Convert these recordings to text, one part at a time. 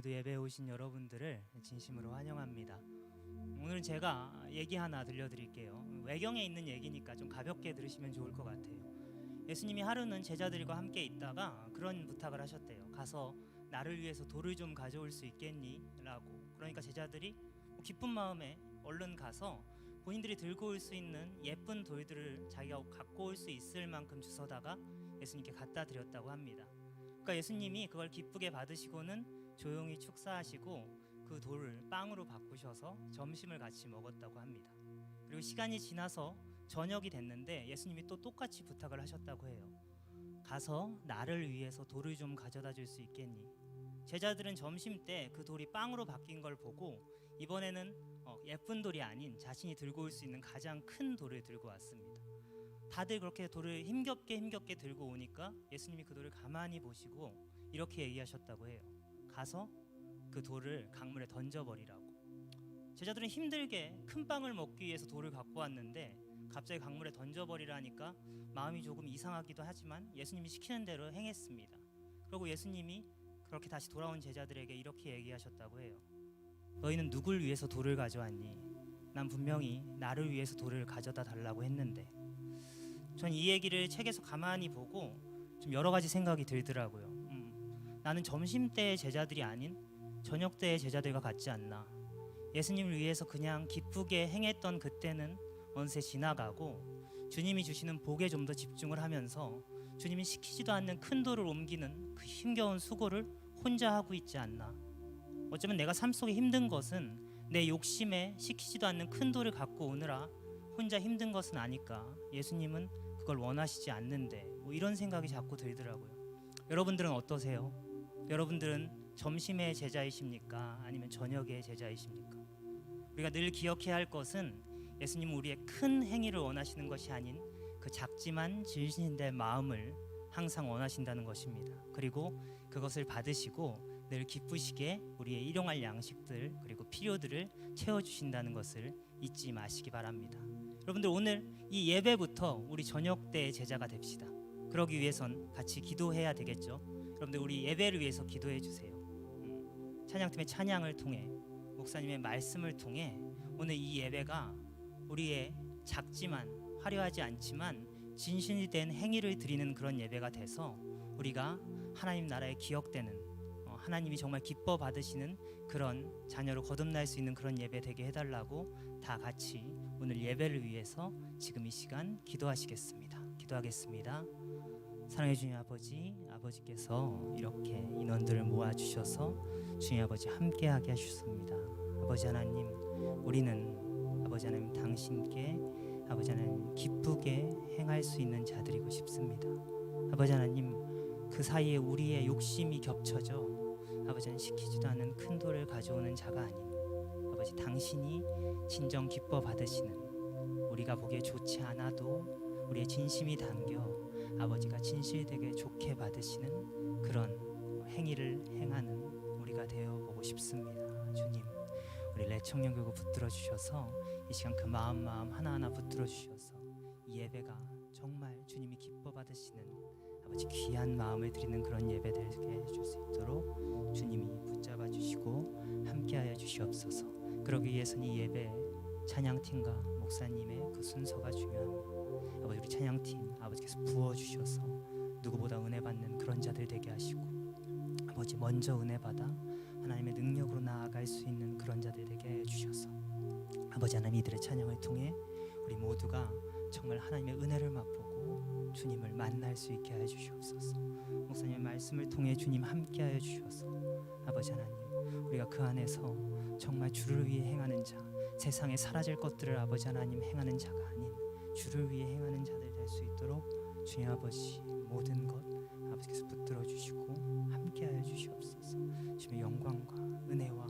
오늘도 예배에 오신 여러분들을 진심으로 환영합니다. 오늘은 제가 얘기 하나 들려드릴게요. 외경에 있는 얘기니까 좀 가볍게 들으시면 좋을 것 같아요. 예수님이 하루는 제자들과 함께 있다가 그런 부탁을 하셨대요. 가서 나를 위해서 돌을 좀 가져올 수 있겠니? 라고. 그러니까 제자들이 기쁜 마음에 얼른 가서 본인들이 들고 올 수 있는 예쁜 돌들을 자기가 갖고 올 수 있을 만큼 주워다가 예수님께 갖다 드렸다고 합니다. 그러니까 예수님이 그걸 기쁘게 받으시고는 조용히 축사하시고 그 돌을 빵으로 바꾸셔서 점심을 같이 먹었다고 합니다. 그리고 시간이 지나서 저녁이 됐는데 예수님이 또 똑같이 부탁을 하셨다고 해요. 가서 나를 위해서 돌을 좀 가져다 줄 수 있겠니? 제자들은 점심 때 그 돌이 빵으로 바뀐 걸 보고 이번에는 예쁜 돌이 아닌 자신이 들고 올 수 있는 가장 큰 돌을 들고 왔습니다. 다들 그렇게 돌을 힘겹게 들고 오니까 예수님이 그 돌을 가만히 보시고 이렇게 얘기하셨다고 해요. 가서 그 돌을 강물에 던져버리라고. 제자들은 힘들게 큰 빵을 먹기 위해서 돌을 갖고 왔는데 갑자기 강물에 던져버리라니까 마음이 조금 이상하기도 하지만 예수님이 시키는 대로 행했습니다. 그리고 예수님이 그렇게 다시 돌아온 제자들에게 이렇게 얘기하셨다고 해요. 너희는 누굴 위해서 돌을 가져왔니? 난 분명히 나를 위해서 돌을 가져다 달라고 했는데. 전 이 얘기를 책에서 가만히 보고 좀 여러 가지 생각이 들더라고요. 나는 점심때의 제자들이 아닌 저녁때의 제자들과 같지 않나. 예수님을 위해서 그냥 기쁘게 행했던 그때는 어느새 지나가고 주님이 주시는 복에 좀 더 집중을 하면서 주님이 시키지도 않는 큰 돌을 옮기는 그 힘겨운 수고를 혼자 하고 있지 않나. 어쩌면 내가 삶 속에 힘든 것은 내 욕심에 시키지도 않는 큰 돌을 갖고 오느라 혼자 힘든 것은 아닐까. 예수님은 그걸 원하시지 않는데 이런 생각이 자꾸 들더라고요. 여러분들은 어떠세요? 여러분들은 점심의 제자이십니까? 아니면 저녁의 제자이십니까? 우리가 늘 기억해야 할 것은 예수님은 우리의 큰 행위를 원하시는 것이 아닌 그 작지만 진실된 마음을 항상 원하신다는 것입니다. 그리고 그것을 받으시고 늘 기쁘시게 우리의 일용할 양식들 그리고 필요들을 채워주신다는 것을 잊지 마시기 바랍니다. 여러분들 오늘 이 예배부터 우리 저녁 때의 제자가 됩시다. 그러기 위해선 같이 기도해야 되겠죠. 여러분들 우리 예배를 위해서 기도해 주세요. 찬양팀의 찬양을 통해 목사님의 말씀을 통해 오늘 이 예배가 우리의 작지만 화려하지 않지만 진실이 된 행위를 드리는 그런 예배가 돼서 우리가 하나님 나라에 기억되는 하나님이 정말 기뻐 받으시는 그런 자녀로 거듭날 수 있는 그런 예배 되게 해달라고 다 같이 오늘 예배를 위해서 지금 이 시간 기도하시겠습니다. 기도하겠습니다. 사랑해 주님 아버지, 아버지께서 이렇게 인원들을 모아주셔서 주님 아버지 함께하게 하셨습니다. 아버지 하나님, 우리는 아버지 하나님 당신께 아버지 하나님 기쁘게 행할 수 있는 자들이고 싶습니다. 아버지 하나님, 그 사이에 우리의 욕심이 겹쳐져 아버지 하나님 시키지도 않는 큰 돌을 가져오는 자가 아닌 아버지 당신이 진정 기뻐 받으시는 우리가 보기에 좋지 않아도 우리의 진심이 담겨 아버지가 진실되게 좋게 받으시는 그런 행위를 행하는 우리가 되어보고 싶습니다. 주님, 우리 레청년교구 붙들어 주셔서 이 시간 그 마음 하나하나 붙들어 주셔서 이 예배가 정말 주님이 기뻐 받으시는 아버지 귀한 마음을 드리는 그런 예배 되게 해줄 수 있도록 주님이 붙잡아 주시고 함께하여 주시옵소서. 그러기 위해서는 이 예배 찬양팀과 목사님의 그 순서가 중요합니다. 아버지 우리 찬양팀 아버지께서 부어주셔서 누구보다 은혜 받는 그런 자들 되게 하시고 아버지 먼저 은혜 받아 하나님의 능력으로 나아갈 수 있는 그런 자들 되게 해주셔서 아버지 하나님 이들의 찬양을 통해 우리 모두가 정말 하나님의 은혜를 맛보고 주님을 만날 수 있게 하여 주시옵소서. 목사님의 말씀을 통해 주님 함께 하여 주셔서 아버지 하나님 우리가 그 안에서 정말 주를 위해 행하는 자, 세상에 사라질 것들을 아버지 하나님 행하는 자가 아닌 주를 위해 행하는 자들 될 수 있도록 주님 아버지 모든 것 아버지께서 붙들어 주시고 함께하여 주시옵소서. 주님의 영광과 은혜와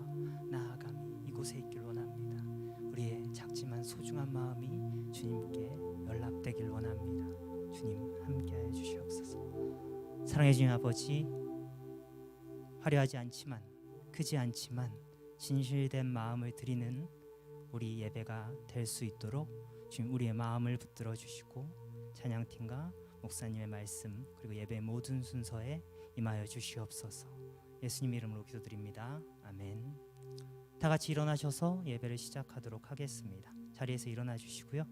나아감이 이곳에 있길 원합니다. 우리의 작지만 소중한 마음이 주님께 연락되길 원합니다. 주님 함께하여 주시옵소서. 사랑해 주님 아버지, 화려하지 않지만 크지 않지만 진실된 마음을 드리는 우리 예배가 될 수 있도록 주님 우리의 마음을 붙들어 주시고 찬양팀과 목사님의 말씀 그리고 예배의 모든 순서에 임하여 주시옵소서. 예수님 이름으로 기도드립니다. 아멘. 다 같이 일어나셔서 예배를 시작하도록 하겠습니다. 자리에서 일어나 주시고요.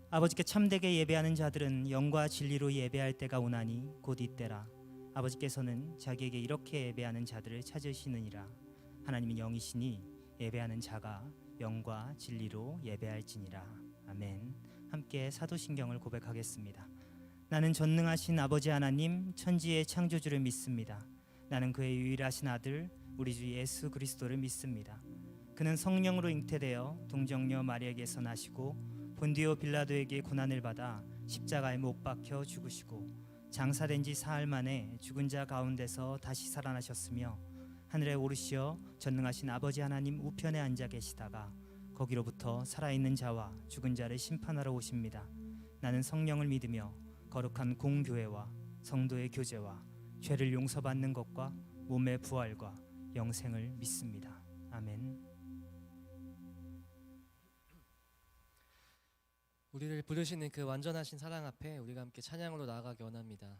아버지께 참되게 예배하는 자들은 영과 진리로 예배할 때가 오나니 곧 이때라. 아버지께서는 자기에게 이렇게 예배하는 자들을 찾으시느니라. 하나님은 영이시니 예배하는 자가 영과 진리로 예배할지니라. 아멘. 함께 사도신경을 고백하겠습니다. 나는 전능하신 아버지 하나님 천지의 창조주를 믿습니다. 나는 그의 유일하신 아들 우리 주 예수 그리스도를 믿습니다. 그는 성령으로 잉태되어 동정녀 마리아에게서 나시고 본디오 빌라도에게 고난을 받아 십자가에 못 박혀 죽으시고 장사된 지 사흘 만에 죽은 자 가운데서 다시 살아나셨으며 하늘에 오르시어 전능하신 아버지 하나님 우편에 앉아 계시다가 거기로부터 살아있는 자와 죽은 자를 심판하러 오십니다. 나는 성령을 믿으며 거룩한 공교회와 성도의 교제와 죄를 용서받는 것과 몸의 부활과 영생을 믿습니다. 아멘. 우리를 부르시는 그 완전하신 사랑 앞에 우리가 함께 찬양으로 나아가기 원합니다.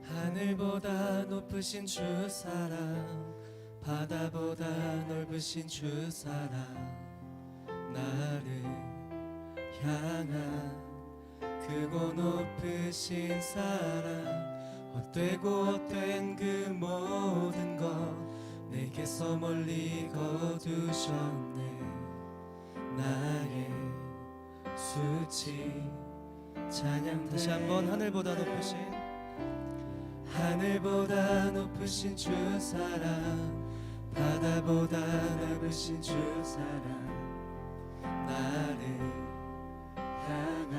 하늘보다 높으신 주 사랑, 바다보다 넓으신 주 사랑, 나를 향한 크고 높으신 사랑, 헛되고 헛된 그 모든 것 내게서 멀리 거두셨네. 나의 수치 찬양. 다시 한번. 하늘보다 높으신 주 사랑, 바다보다 넓으신 주 사랑, 나를 향한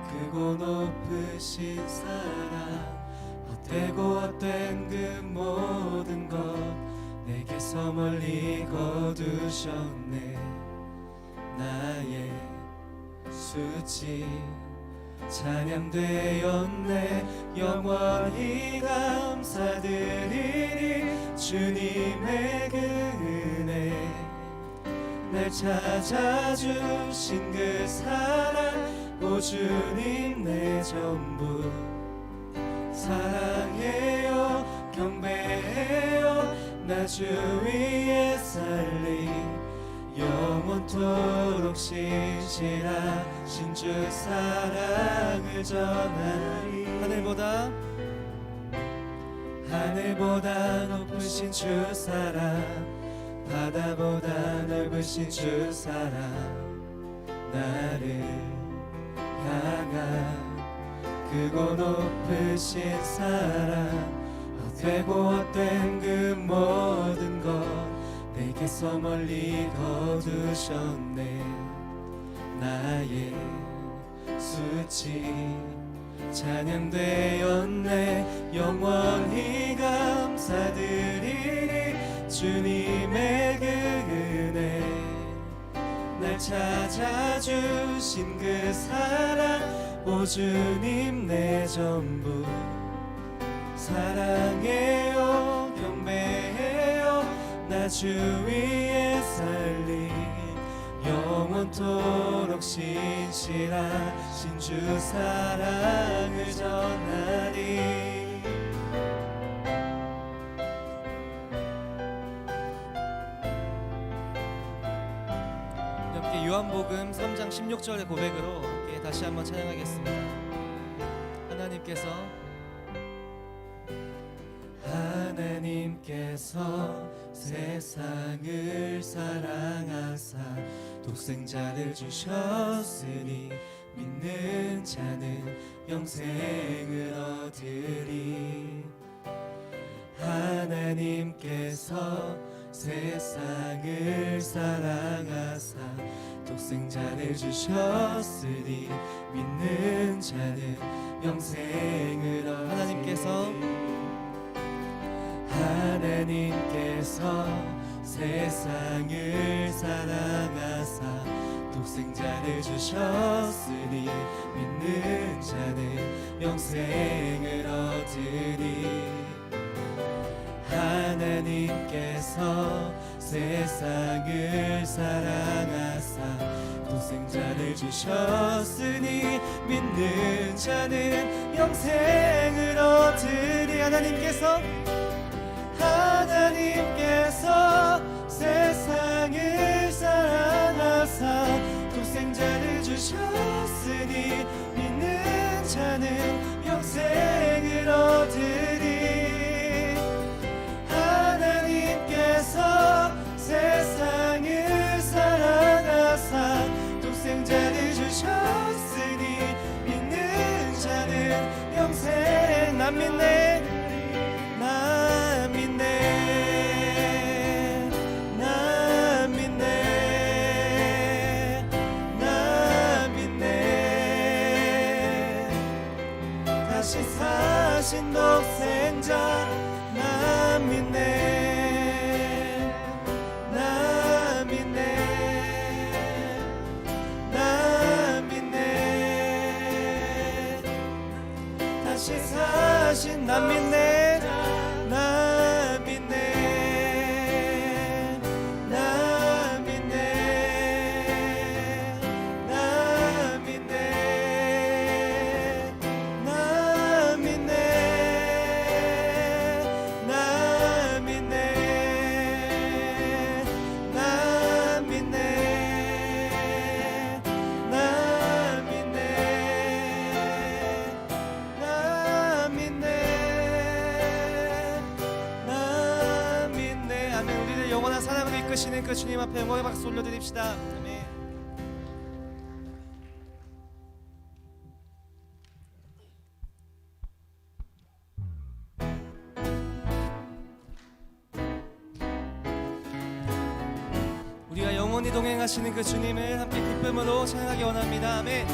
크고 높으신 사랑, 헛되고 헛된 그 모든 것 내게서 멀리 거두셨네. 나의 수치 찬양되었네. 영원히 감사드리니 주님의 그 은혜, 날 찾아주신 그 사랑, 오 주님 내 전부 사랑해요 경배해요. 나 주 위에 살리 영원토록 신실하신 주 사랑을 전하리. 하늘보다 높으신 주 사랑, 바다보다 넓으신 주 사랑, 나를 향한 크고 높으신 사랑, 헛되고 헛된 그 모든 것 내게서 멀리 거두셨네. 나의 수치 찬양되었네. 영원히 감사드리니 주님의 그 은혜, 날 찾아주신 그 사랑, 오 주님 내 전부 사랑해요 경배해요. 나 주 위에 살리 영원토록 신실하신 주 사랑을 전하리. 함께 요한복음 3장 16절의 고백으로 함께 다시 한번 찬양하겠습니다. 하나님께서 세상을 사랑하사 독생자를 주셨으니 믿는 자는 영생을 얻으리. 하나님께서 세상을 사랑하사 독생자를 주셨으니 믿는 자는 영생을 얻으리. 하나님께서 세상을 사랑하사 독생자를 주셨으니 믿는 자는 영생을 얻으리. 하나님께서 세상을 사랑하사 독생자를 주셨으니 믿는 자는 영생을 얻으리. 하나님께서 세상을 사랑하사 독생자를 주셨으니 믿는 자는 영생을 얻으리. 하나님께서 세상을 사랑하사 독생자를 주셨으니 믿는 자는 영생. 난 믿네, 난 믿네, 난 믿네, 난 믿네. 다시 사신 독생자 난 믿네, 난 믿네, 난 믿네. 다시 사신 난 믿네, 난 믿네, 난 믿네, 난 믿네, 난 믿네, 난 믿네, 난 믿네, 난 믿네. 아멘. 우리를 영원한 사랑으로 이끄시는 그 주님 앞에 영광의 박수 올려드립시다. 아멘. 우리가 영원히 동행하시는 그 주님을 함께 기쁨으로 찬양하기 원합니다. 아멘.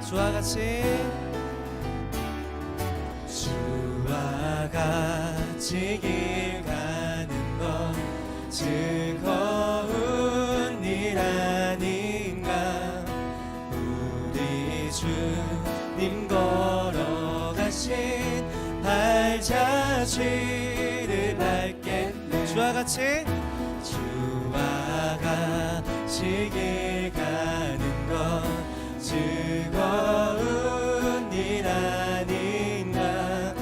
주와 같이, 주와 같이 길 가는 것 즐거운 일 아닌가. 우리 주님 걸어가신 발자취를 밟겠네. 주와 같이, 주와 같이 길 가는 것 즐거운 일 아닌가.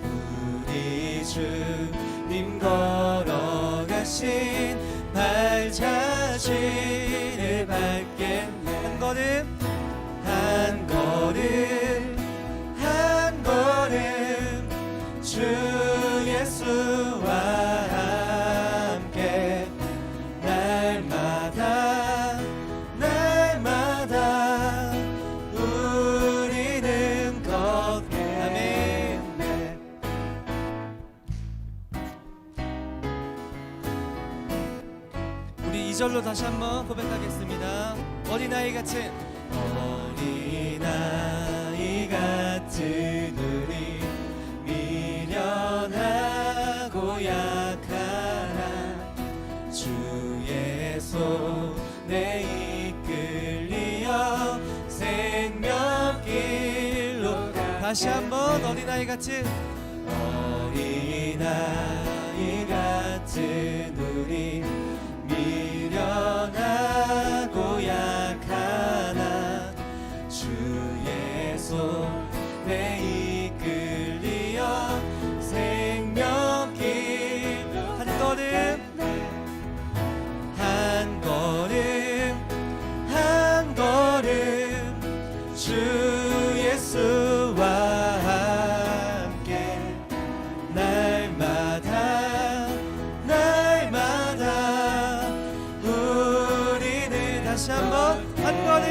우리 주님 걸어가신 발자취를 밟겠네. 한 걸음 한 걸음 한 걸음 주 예수와 함께 날마다 날마다 우리는 걷게. 아멘. 우리 2절로 다시 한번 고백하겠습니다. 어린아이 같은 우리 미련하고 약하나 주의 손에 이끌리어 생명길로 가. 다시 한번 어린아이 같은 우리 미련하고 약하나 주의 손에 이끌리어 생명길로. 한 걸음 한 걸음 한 걸음 주 예수와 함께 날마다 날마다 우리는. 다시 한번 한 걸음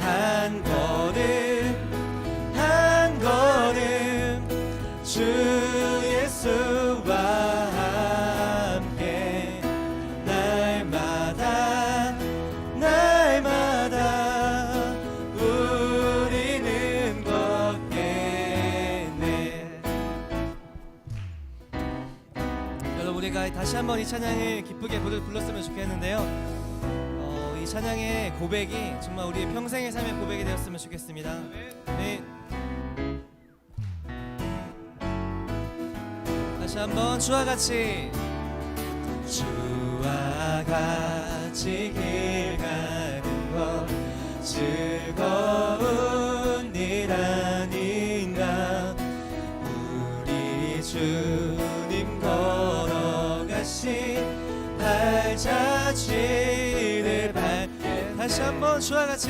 한 걸음 한 걸음 주 주 예수와 함께 날마다 날마다 우리는 걷겠네. 여러분, 우리가 다시 한번 이 찬양을 기쁘게 불렀으면 좋겠는데요. 이 찬양의 고백이 정말 우리의 평생의 삶의 고백이 되었으면 좋겠습니다. 네. 다시 한번 주와 같이 길 가는 것 즐거운 일 아닌가. 우리 주님 걸어가신 발자취를 밟게. 다시 한번 주와 같이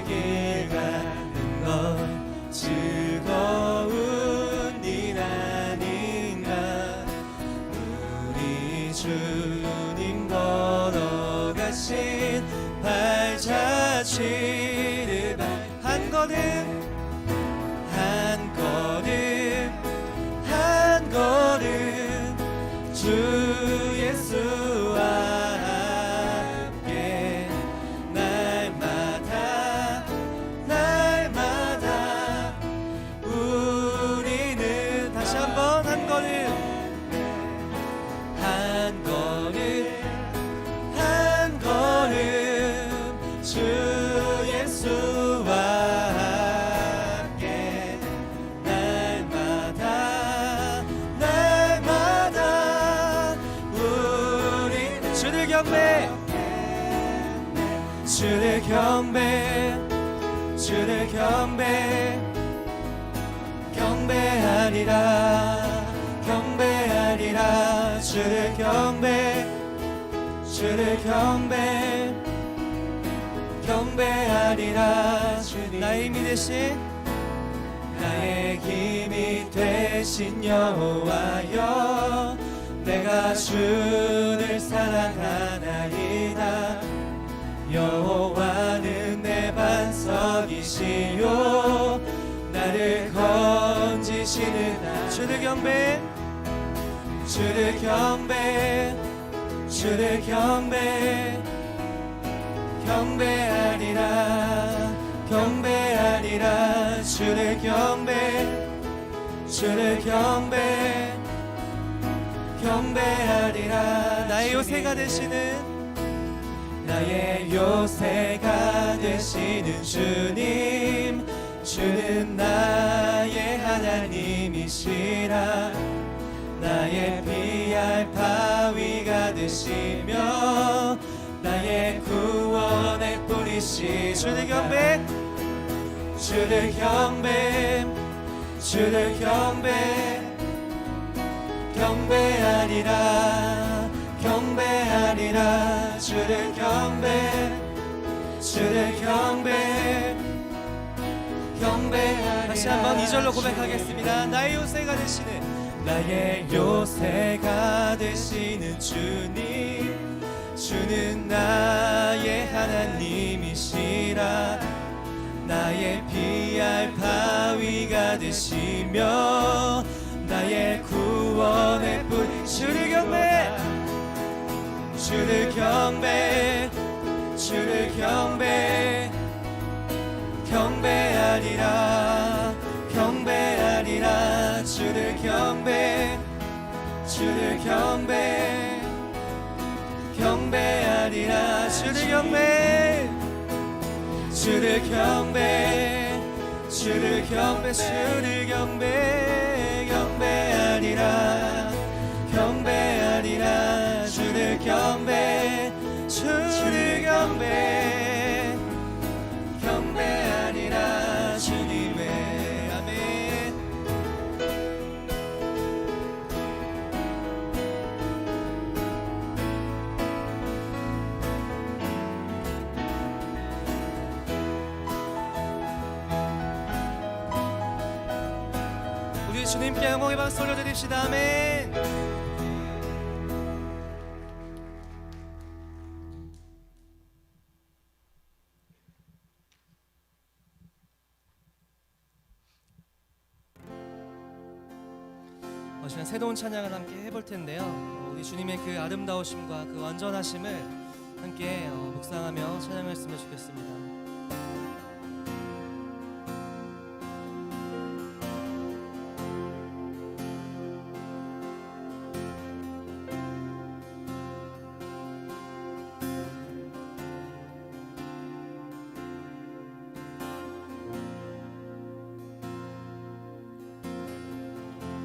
길 가는 것 즐거운 일 아닌가. 우리 주님 걸어가신 발자취를 한 걸음 한 걸음 한 걸음 주 예수와 함께 날마다 날마다 우리는 다시 한번 한 걸음 한 걸음 한 걸음 주 예수와 함께 날마다 날마다 우리 주를 경배 주를 경배 주를 경배 경배하리라 경배하리라 주를 경배 주를 경배 경배하리라. 나의 힘이 되신 나의 힘이 되신 여호와여 내가 주를 사랑하나이다. 여호와는 내 반석이시요 나를 건지시는 주를 경배 주를 경배 주를 경배 경배하리라 경배하리라 주를 경배 주를 경배 경배하리라. 나의 요새가 되시는 나의 요새가 되시는 주님 주는 나의 하나님이시라. 나의 피할 바위가 되시며 나의 구원의 뿌리시 주를 경배 주를 경배 주를 경배 경배하리라 경배하리라 주를 경배 주를 경배 경배하리라. 다시 한번 2절로 고백하겠습니다. 나의 요새가 되시는 나의 요새가 되시는 주님 주는 나의 하나님이시라. 나의 피할 바위가 되시며 나의 구원의 뿌리 주를 경배 주를 경배 주를 경배 경배하리라 경배하리라 주를 경배 주를 경배 경배하리라 주를 경배 주를 경배 주를 경배 주를 경배 경배하리라 경배하리라 주를 경배 주를 경배 경배하리라 주님의 아멘. 우리 주님께 영광의 박수 올려드립시다. 아멘. 시간 새로운 찬양을 함께 해볼 텐데요. 우리 주님의 그 아름다우심과 그 완전하심을 함께 묵상하며 찬양했으면 좋겠습니다.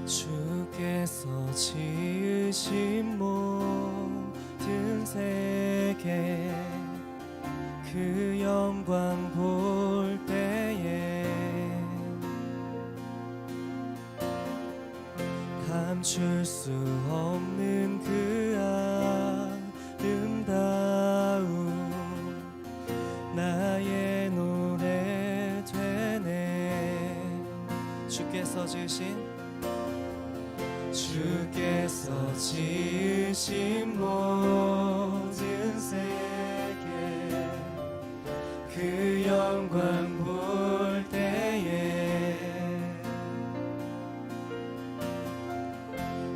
주께서 지으신 모든 세계 그 영광 볼 때에 감출 수 없는 그 아름다움 나의 노래 되네. 주께서 지으신 모든 세계 그 영광 볼 때에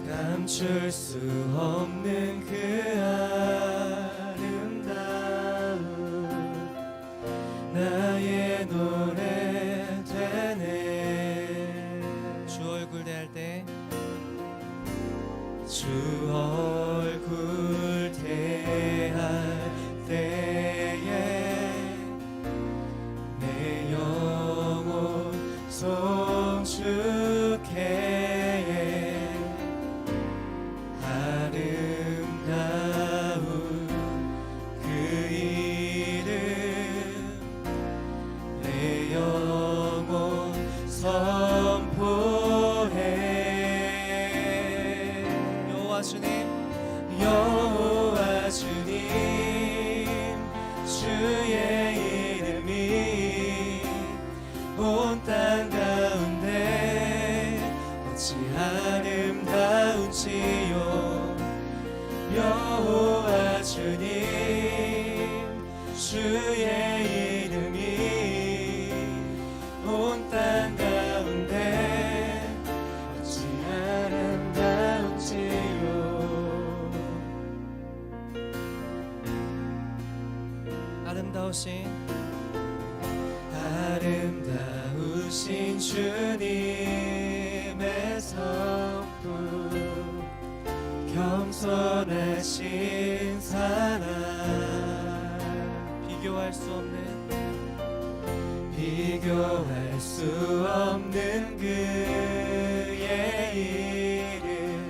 감출 수 없는 그 아름다움 나의 노래 되네. 주 얼굴 대할 때 주 얼굴 대할 때에 내 영혼 송축해 아름다운 그 이름 내 영혼 선포해. 여호와 주님 주의 이름이 온 땅 가운데 어찌 아름다운지요. 여호와 주님 주의 이름이 온 땅 가운데 어찌 아름다운지요. 아름다우신 주님의 성품 겸손하신 사랑 비교할 수 없는 그의 이름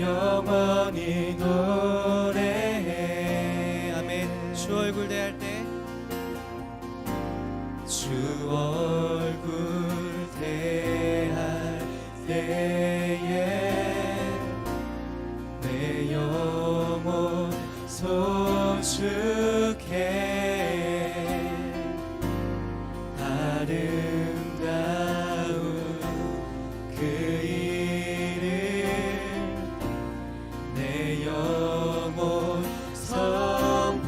영원히 노래해. 아멘. 주 얼굴 대할 때 주 얼굴 대할 때에 내 영혼 송축해 아름다운 그 이름 내 영혼 선포해.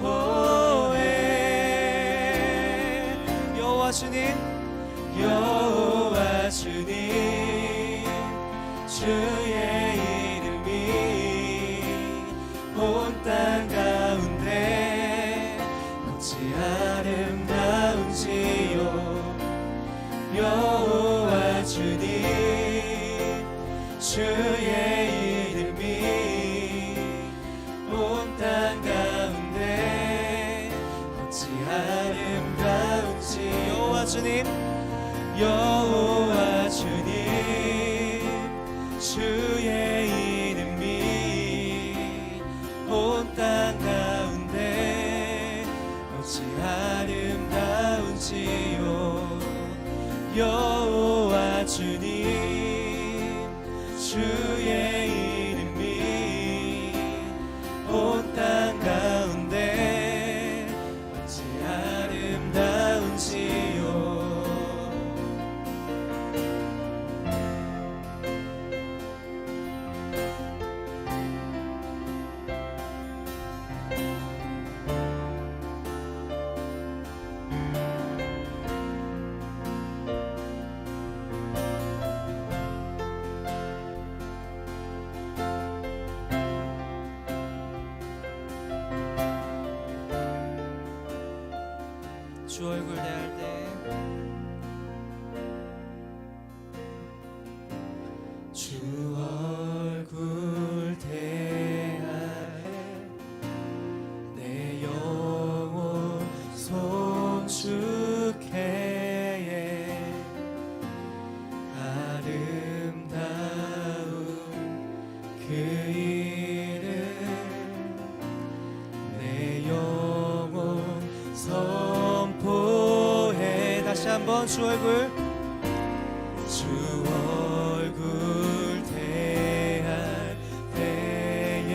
여호와 주님 주의 이름이 온 땅 가운데 어찌 아름다운지요. 여호와 주님 주의 이름이 온 땅 가운데 어찌 아름다운지. 여호와 주님 주의 이름이 온 땅 가운데 어찌 아름다운지요. 여호와 주님 주의 이름이 온 땅 가운데 어찌 아름다운지요. 주 얼굴 대할 때 주 얼굴 대할 내 영혼 송축해 아름다운 그 이름 내 영혼 선포해. 다시 한번 주 얼굴 대할 때에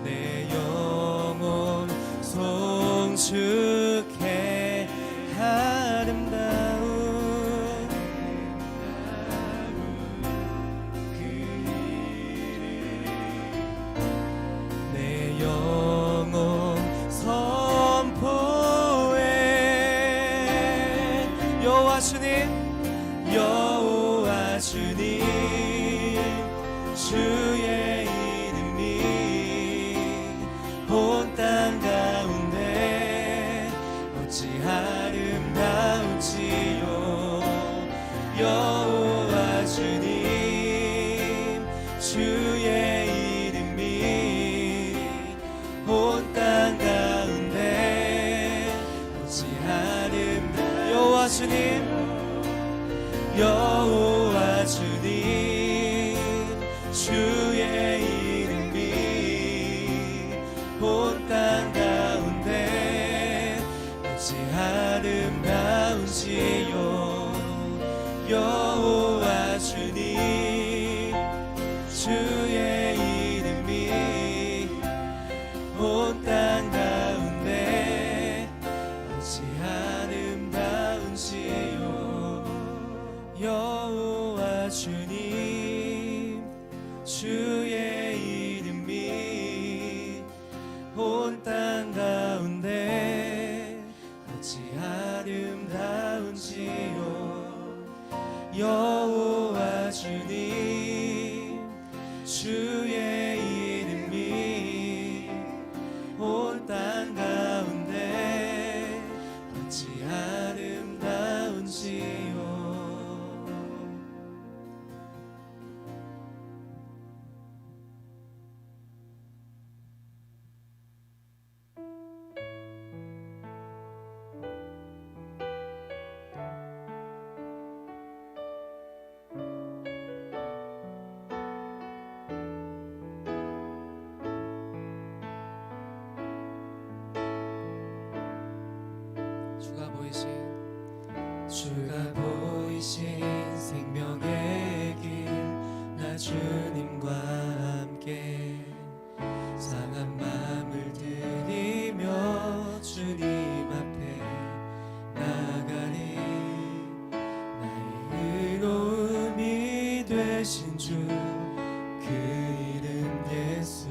내 영혼 송축해 아름다운 그 이름 내 영혼 선포해. 여호와 주님 주의 이름이 온 땅 가운데 어찌 아름다운지요. 여호와 주님 주의 이름이 온 땅 가운데 어찌 아름다운지요. 여호와 주님 주의 이름이 온 땅 가운데 어찌 아름다운지요. 여호와 주님 주의 이름이 온 땅 가운데 어찌 아름다운지요. 여호와 주님 주의 이름이 온 땅 가운데 어찌 아름다운지요. 여호와 주님 주의 이름이 온 땅 가운데 어찌 아름다운지요. 주가 보이신 생명의 길 나 주님과 함께 상한 마음을 들이며 주님 앞에 나가리. 나의 의로움이 되신 주 그 이름 예수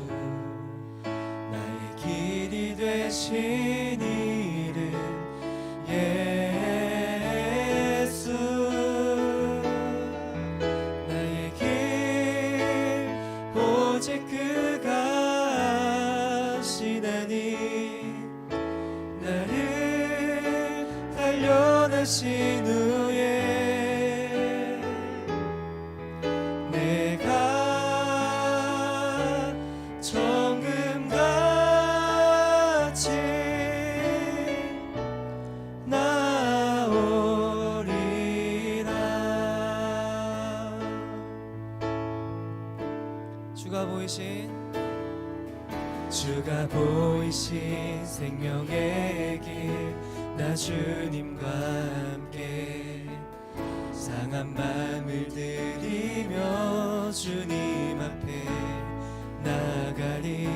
나의 길이 되신 이름 예수 나의 길 오직 그가 하시나니 나를 단련하신 후에 내가 정금같이 나오리라. 주가 보이신 생명의 길 나 주님과 함께 상한 마음을 들이며 주님 앞에 나가리.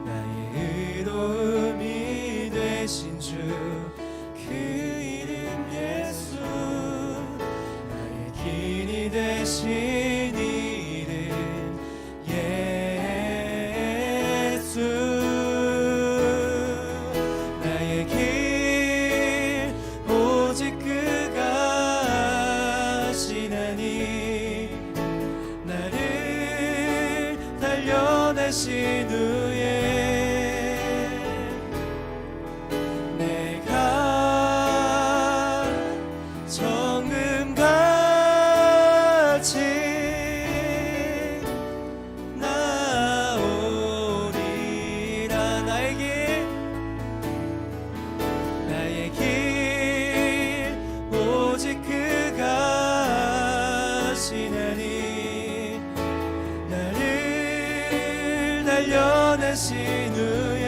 나의 의로움이 되신 주 그 이름 예수 나의 길이 되신 이름 예수 나의 길 오직 그가 하시나니 나를 단련하신 후에 단련하신 후에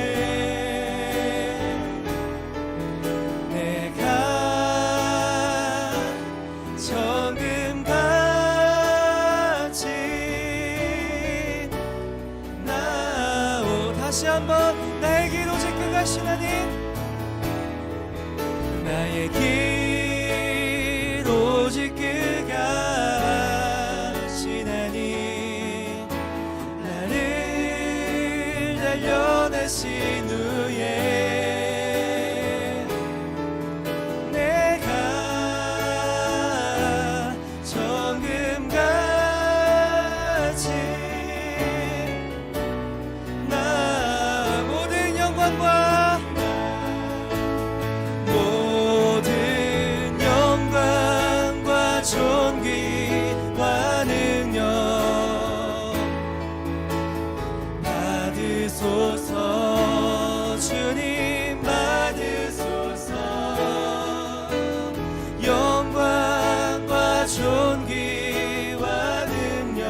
내가 정금같이 나오. 다시 한번 나의 길 오직 그가 신하니 나의 길 오직 그가 신하니 나를 단련하신 후에 내가 정금같이 나 모든 영광과 존귀와 능력 받으소서. 주님 받으소서. 영광과 존귀와 능력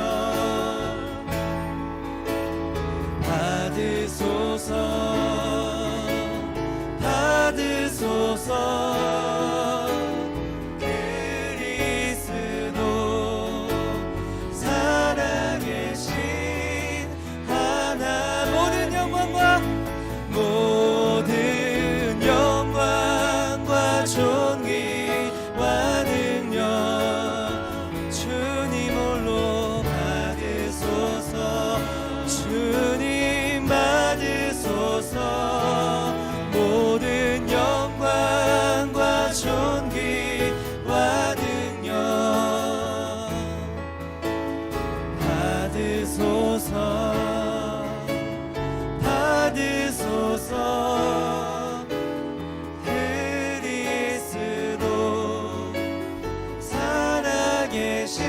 받으소서. 받으소서. 모든 영광과 존귀와 능력 주님 홀로 받으소서. 주님 받으소서. 모든 영광과 존귀와 능력 받으소서. 그리스도 살아계신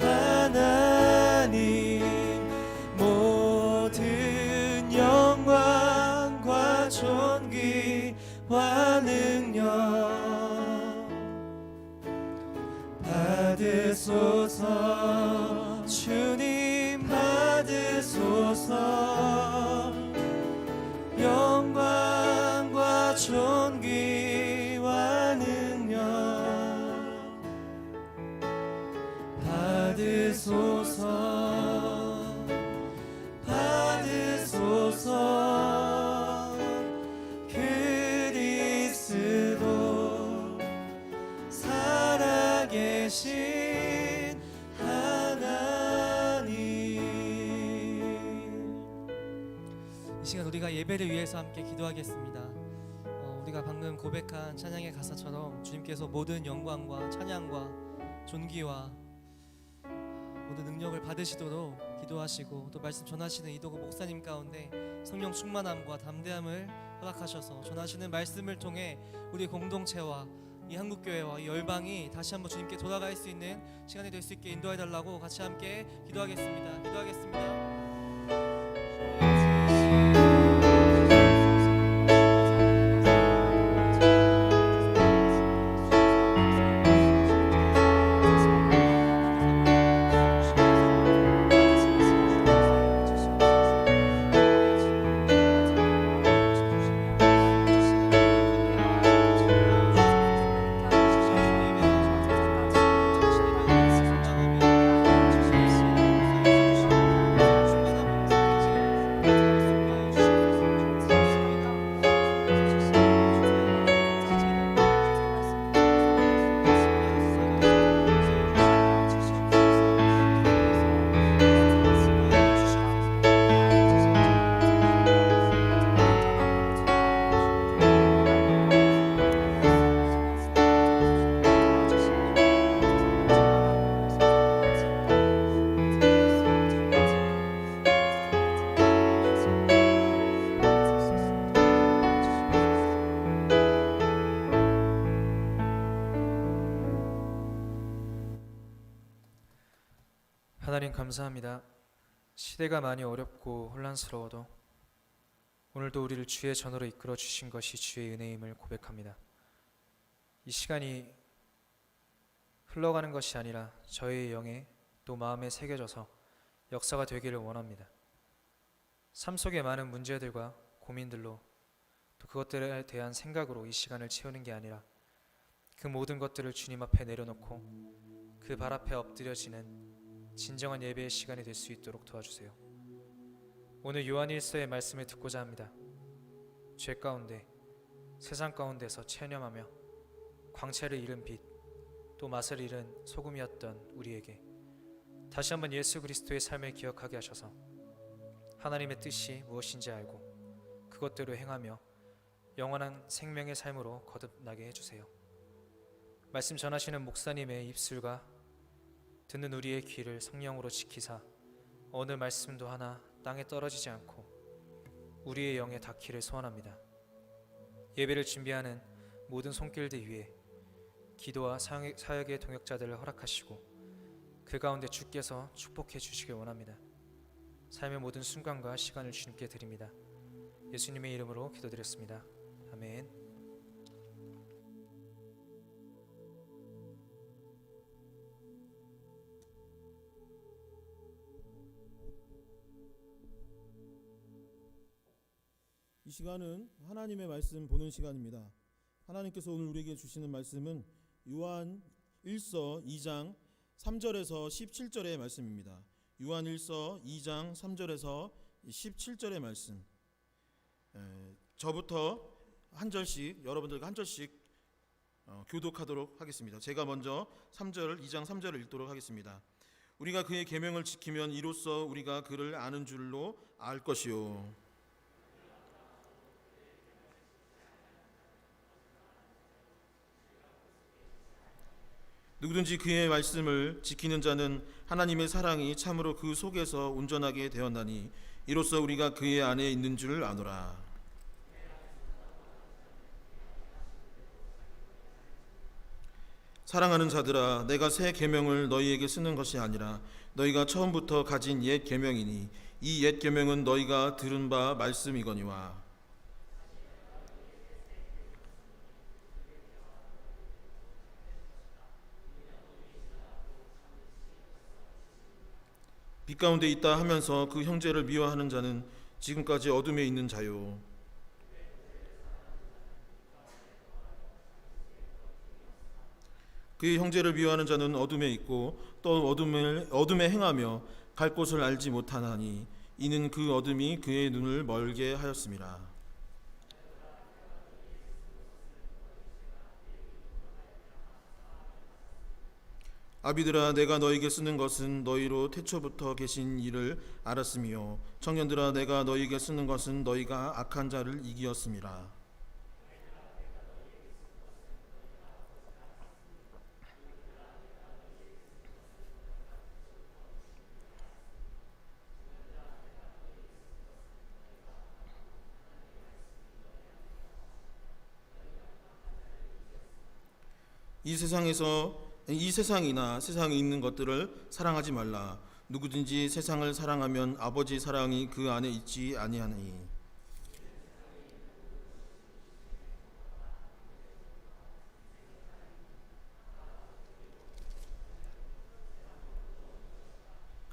하나님 모든 영광과 존귀와 능력 받으소서. 주님 받으소서. 영광과 존귀와 능력 받으소서. 받으소서. 그리스도 살아계신 하나님. 이 시간 우리가 예배를 위해서 함께 기도하겠습니다. 우리가 방금 고백한 찬양의 가사처럼 주님께서 모든 영광과 찬양과 존귀와 모든 능력을 받으시도록 기도하시고 또 말씀 전하시는 이도구 목사님 가운데 성령 충만함과 담대함을 허락하셔서 전하시는 말씀을 통해 우리 공동체와 이 한국교회와 이 열방이 다시 한번 주님께 돌아갈 수 있는 시간이 될 수 있게 인도해달라고 같이 함께 기도하겠습니다. 기도하겠습니다. 하나님 감사합니다. 시대가 많이 어렵고 혼란스러워도 오늘도 우리를 주의 전으로 이끌어 주신 것이 주의 은혜임을 고백합니다. 이 시간이 흘러가는 것이 아니라 저의 영에 또 마음에 새겨져서 역사가 되기를 원합니다. 삶 속의 많은 문제들과 고민들로 또 그것들에 대한 생각으로 이 시간을 채우는 게 아니라 그 모든 것들을 주님 앞에 내려놓고 그 발 앞에 엎드려지는 진정한 예배의 시간이 될 수 있도록 도와주세요. 오늘 요한일서의 말씀을 듣고자 합니다. 죄 가운데 세상 가운데서 체념하며 광채를 잃은 빛, 또 맛을 잃은 소금이었던 우리에게 다시 한번 예수 그리스도의 삶을 기억하게 하셔서 하나님의 뜻이 무엇인지 알고 그것대로 행하며 영원한 생명의 삶으로 거듭나게 해주세요. 말씀 전하시는 목사님의 입술과 듣는 우리의 귀를 성령으로 지키사 어느 말씀도 하나 땅에 떨어지지 않고 우리의 영에 닿기를 소원합니다. 예배를 준비하는 모든 손길들 위에 기도와 사역의 동역자들을 허락하시고 그 가운데 주께서 축복해 주시길 원합니다. 삶의 모든 순간과 시간을 주님께 드립니다. 예수님의 이름으로 기도드렸습니다. 아멘. 이 시간은 하나님의 말씀 보는 시간입니다. 하나님께서 오늘 우리에게 주시는 말씀은 요한 1서 2장 3절에서 17절의 말씀입니다. 요한 1서 2장 3절에서 17절의 말씀. 저부터 한 절씩, 여러분들과 한 절씩 교독하도록 하겠습니다. 제가 먼저 2장 3절을 읽도록 하겠습니다. 우리가 그의 계명을 지키면 이로써 우리가 그를 아는 줄로 알 것이요. 누구든지 그의 말씀을 지키는 자는 하나님의 사랑이 참으로 그 속에서 온전하게 되었나니 이로써 우리가 그의 안에 있는 줄 아노라. 사랑하는 자들아, 내가 새 계명을 너희에게 쓰는 것이 아니라 너희가 처음부터 가진 옛 계명이니 이 옛 계명은 너희가 들은 바 말씀이거니와. 빛 가운데 있다 하면서 그 형제를 미워하는 자는 지금까지 어둠에 있는 자요. 그의 형제를 미워하는 자는 어둠에 있고 또 어둠에 행하며 갈 곳을 알지 못하나니 이는 그 어둠이 그의 눈을 멀게 하였습니다. 아비들아, 내가 너희에게 쓰는 것은 너희로 태초부터 계신 이를 알았으며 청년들아, 내가 너희에게 쓰는 것은 너희가 악한 자를 이기었음이라. 이 세상이나 세상에 있는 것들을 사랑하지 말라. 누구든지 세상을 사랑하면 아버지 사랑이 그 안에 있지 아니하니.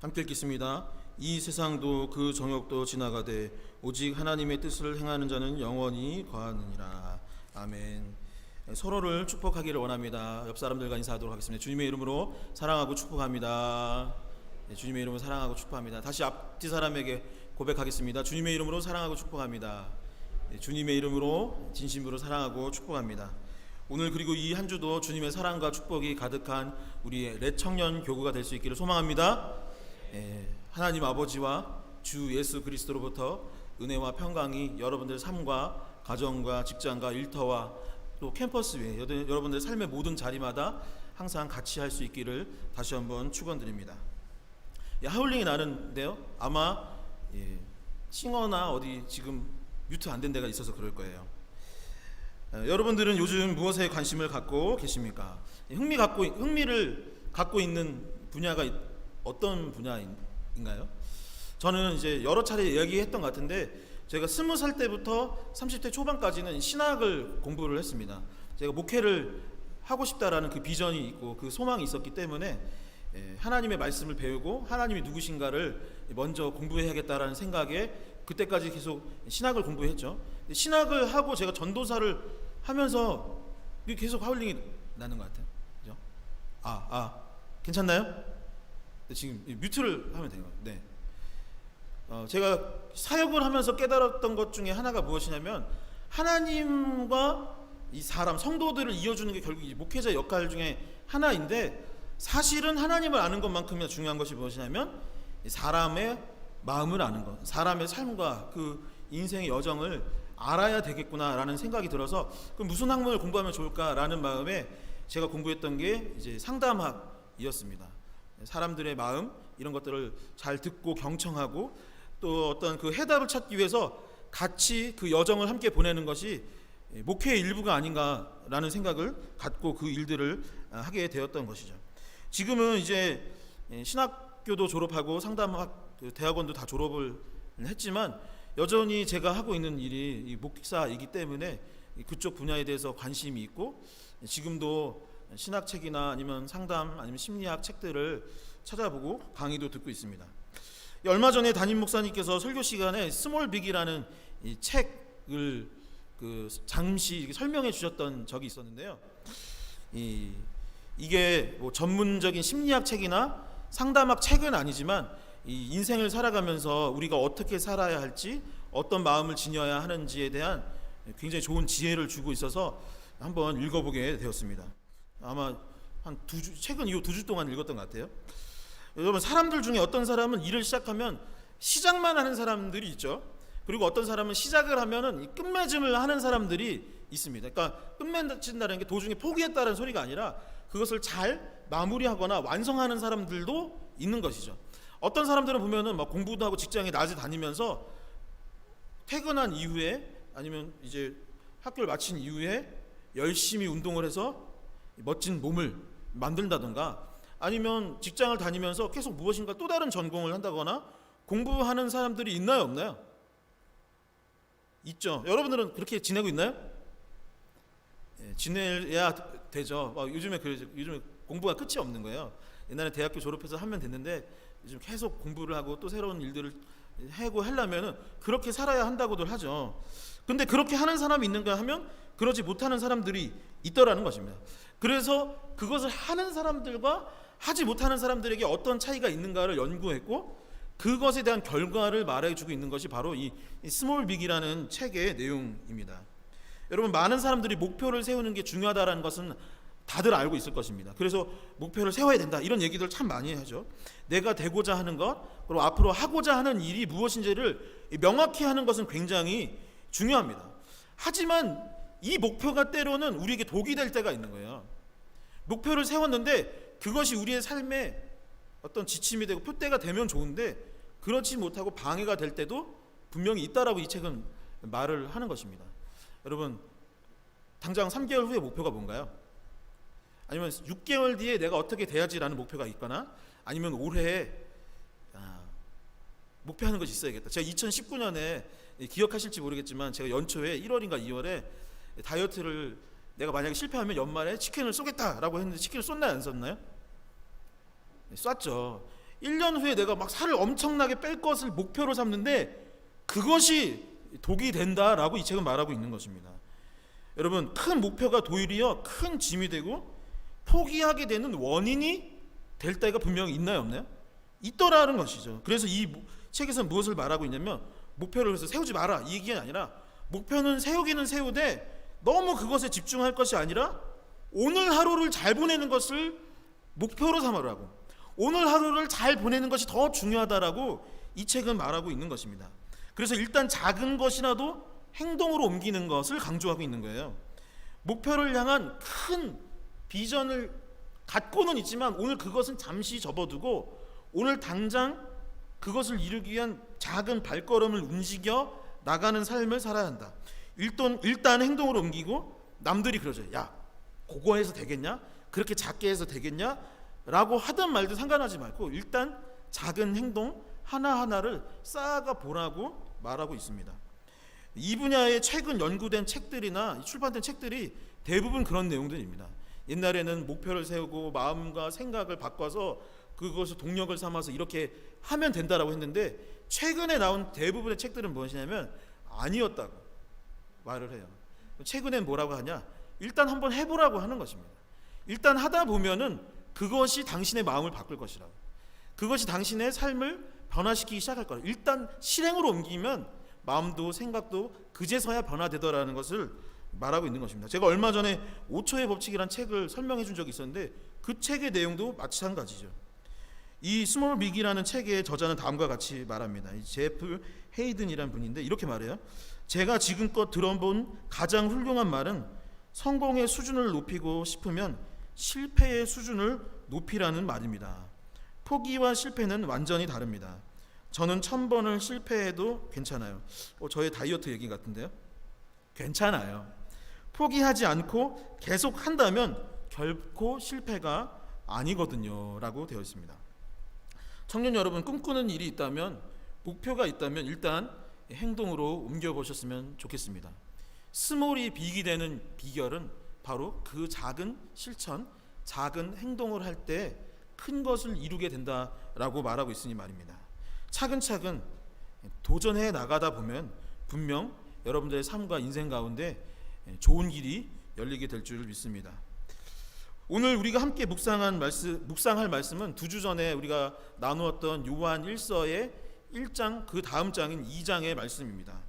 함께 읽겠습니다. 이 세상도 그 정욕도 지나가되 오직 하나님의 뜻을 행하는 자는 영원히 거하느니라. 아멘. 서로를 축복하기를 원합니다. 옆 사람들과 인사하도록 하겠습니다. 주님의 이름으로 사랑하고 축복합니다. 주님의 이름으로 사랑하고 축복합니다. 다시 앞뒤 사람에게 고백하겠습니다. 주님의 이름으로 사랑하고 축복합니다. 주님의 이름으로 진심으로 사랑하고 축복합니다. 오늘 그리고 이 한 주도 주님의 사랑과 축복이 가득한 우리의 렛 청년 교구가 될 수 있기를 소망합니다. 하나님 아버지와 주 예수 그리스도로부터 은혜와 평강이 여러분들 삶과 가정과 직장과 일터와 또 캠퍼스 외에 여러분들 삶의 모든 자리마다 항상 같이 할 수 있기를 다시 한번 축원드립니다. 하울링이 나는데요, 아마 싱어나 어디 지금 뮤트 안 된 데가 있어서 그럴 거예요. 여러분들은 요즘 무엇에 관심을 갖고 계십니까? 흥미를 갖고 있는 분야가 어떤 분야인가요? 저는 이제 여러 차례 이야기했던 것 같은데 제가 20살 때부터 30대 초반까지는 신학을 공부를 했습니다. 제가 목회를 하고 싶다라는 그 비전이 있고 그 소망이 있었기 때문에 하나님의 말씀을 배우고 하나님이 누구신가를 먼저 공부해야겠다라는 생각에 그때까지 계속 신학을 공부했죠. 신학을 하고 제가 전도사를 하면서 계속 하울링이 나는 것 같아요. 그죠? 괜찮나요? 지금 뮤트를 하면 돼요. 네. 제가 사역을 하면서 깨달았던 것 중에 하나가 무엇이냐면 하나님과 이 사람 성도들을 이어주는 게 결국 이 목회자 역할 중에 하나인데, 사실은 하나님을 아는 것만큼이나 중요한 것이 무엇이냐면 사람의 마음을 아는 것, 사람의 삶과 그 인생의 여정을 알아야 되겠구나라는 생각이 들어서 그럼 무슨 학문을 공부하면 좋을까라는 마음에 제가 공부했던 게 이제 상담학이었습니다. 사람들의 마음 이런 것들을 잘 듣고 경청하고 또 어떤 그 해답을 찾기 위해서 같이 그 여정을 함께 보내는 것이 목회의 일부가 아닌가라는 생각을 갖고 그 일들을 하게 되었던 것이죠. 지금은 이제 신학교도 졸업하고 상담학 대학원도 다 졸업을 했지만 여전히 제가 하고 있는 일이 목사이기 때문에 그쪽 분야에 대해서 관심이 있고 지금도 신학책이나 아니면 상담 아니면 심리학 책들을 찾아보고 강의도 듣고 있습니다. 얼마 전에 담임 목사님께서 설교 시간에 스몰 빅이라는 이 책을 잠시 설명해 주셨던 적이 있었는데요. 이게 뭐 전문적인 심리학 책이나 상담학 책은 아니지만 이 인생을 살아가면서 우리가 어떻게 살아야 할지, 어떤 마음을 지녀야 하는지에 대한 굉장히 좋은 지혜를 주고 있어서 한번 읽어보게 되었습니다. 아마 한 최근 이후 2주 동안 읽었던 것 같아요. 여러분, 사람들 중에 어떤 사람은 일을 시작하면 시작만 하는 사람들이 있죠. 그리고 어떤 사람은 시작을 하면은 끝맺음을 하는 사람들이 있습니다. 그러니까 끝맺는다는 게 도중에 포기했다는 소리가 아니라 그것을 잘 마무리하거나 완성하는 사람들도 있는 것이죠. 어떤 사람들은 보면은 막 공부도 하고 직장에 낮에 다니면서 퇴근한 이후에 아니면 이제 학교를 마친 이후에 열심히 운동을 해서 멋진 몸을 만든다던가, 아니면 직장을 다니면서 계속 무엇인가 또 다른 전공을 한다거나 공부하는 사람들이 있나요, 없나요? 있죠. 여러분들은 그렇게 지내고 있나요? 지내야 되죠. 요즘에 공부가 끝이 없는 거예요. 옛날에 대학교 졸업해서 하면 됐는데 요즘 계속 공부를 하고 또 새로운 일들을 하고 하려면은 그렇게 살아야 한다고들 하죠. 근데 그렇게 하는 사람이 있는가 하면 그러지 못하는 사람들이 있더라는 것입니다. 그래서 그것을 하는 사람들과 하지 못하는 사람들에게 어떤 차이가 있는가를 연구했고 그것에 대한 결과를 말해주고 있는 것이 바로 이 스몰 빅이라는 책의 내용입니다. 여러분, 많은 사람들이 목표를 세우는 게 중요하다는 것은 다들 알고 있을 것입니다. 그래서 목표를 세워야 된다 이런 얘기들 참 많이 하죠. 내가 되고자 하는 것, 그리고 앞으로 하고자 하는 일이 무엇인지를 명확히 하는 것은 굉장히 중요합니다. 하지만 이 목표가 때로는 우리에게 독이 될 때가 있는 거예요. 목표를 세웠는데 그것이 우리의 삶에 어떤 지침이 되고 표대가 되면 좋은데 그렇지 못하고 방해가 될 때도 분명히 있다라고 이 책은 말을 하는 것입니다. 여러분, 당장 3개월 후의 목표가 뭔가요? 아니면 6개월 뒤에 내가 어떻게 돼야지라는 목표가 있거나, 아니면 올해 목표하는 것이 있어야겠다. 제가 2019년에 기억하실지 모르겠지만 제가 연초에 1월인가 2월에 다이어트를 내가 만약에 실패하면 연말에 치킨을 쏘겠다라고 했는데 치킨을 쏜나요, 안 쐈나요? 쐈죠. 1년 후에 내가 막 살을 엄청나게 뺄 것을 목표로 삼는데 그것이 독이 된다라고 이 책은 말하고 있는 것입니다. 여러분, 큰 목표가 도리어 큰 짐이 되고 포기하게 되는 원인이 될 때가 분명히 있나요, 없나요? 있더라는 것이죠. 그래서 이 책에서는 무엇을 말하고 있냐면 목표를 그래서 세우지 마라 이 얘기가 아니라, 목표는 세우기는 세우되 너무 그것에 집중할 것이 아니라 오늘 하루를 잘 보내는 것을 목표로 삼으라고, 오늘 하루를 잘 보내는 것이 더 중요하다라고 이 책은 말하고 있는 것입니다. 그래서 일단 작은 것이라도 행동으로 옮기는 것을 강조하고 있는 거예요. 목표를 향한 큰 비전을 갖고는 있지만 오늘 그것은 잠시 접어두고 오늘 당장 그것을 이루기 위한 작은 발걸음을 움직여 나가는 삶을 살아야 한다. 일단 행동으로 옮기고, 남들이 그러죠. 야, 그거 해서 되겠냐? 그렇게 작게 해서 되겠냐? 라고 하든 말든 상관하지 말고 일단 작은 행동 하나하나를 쌓아가 보라고 말하고 있습니다. 이 분야에 최근 연구된 책들이나 출판된 책들이 대부분 그런 내용들입니다. 옛날에는 목표를 세우고 마음과 생각을 바꿔서 그것을 동력을 삼아서 이렇게 하면 된다라고 했는데, 최근에 나온 대부분의 책들은 무엇이냐면 아니었다고 말을 해요. 최근엔 뭐라고 하냐? 일단 한번 해보라고 하는 것입니다. 일단 하다 보면은 그것이 당신의 마음을 바꿀 것이라고, 그것이 당신의 삶을 변화시키기 시작할 거라. 일단 실행으로 옮기면 마음도 생각도 그제서야 변화되더라는 것을 말하고 있는 것입니다. 제가 얼마 전에 5초의 법칙이라는 책을 설명해 준 적이 있었는데, 그 책의 내용도 마찬가지죠. 이 스몰 빅이라는 책의 저자는 다음과 같이 말합니다. 이 제프 헤이든이라는 분인데 이렇게 말해요. 제가 지금껏 들어본 가장 훌륭한 말은 성공의 수준을 높이고 싶으면 실패의 수준을 높이라는 말입니다. 포기와 실패는 완전히 다릅니다. 저는 1000번을 실패해도 괜찮아요. 저의 다이어트 얘기 같은데요. 괜찮아요. 포기하지 않고 계속 한다면 결코 실패가 아니거든요 라고 되어 있습니다. 청년 여러분, 꿈꾸는 일이 있다면, 목표가 있다면 일단 행동으로 옮겨보셨으면 좋겠습니다. 스몰이 빅이 되는 비결은 바로 그 작은 실천, 작은 행동을 할 때 큰 것을 이루게 된다라고 말하고 있으니 말입니다. 차근차근 도전해 나가다 보면 분명 여러분들의 삶과 인생 가운데 좋은 길이 열리게 될 줄 믿습니다. 오늘 우리가 함께 묵상할 말씀은 2주 전에 우리가 나누었던 요한 1서의 1장 그 다음 장인 2장의 말씀입니다.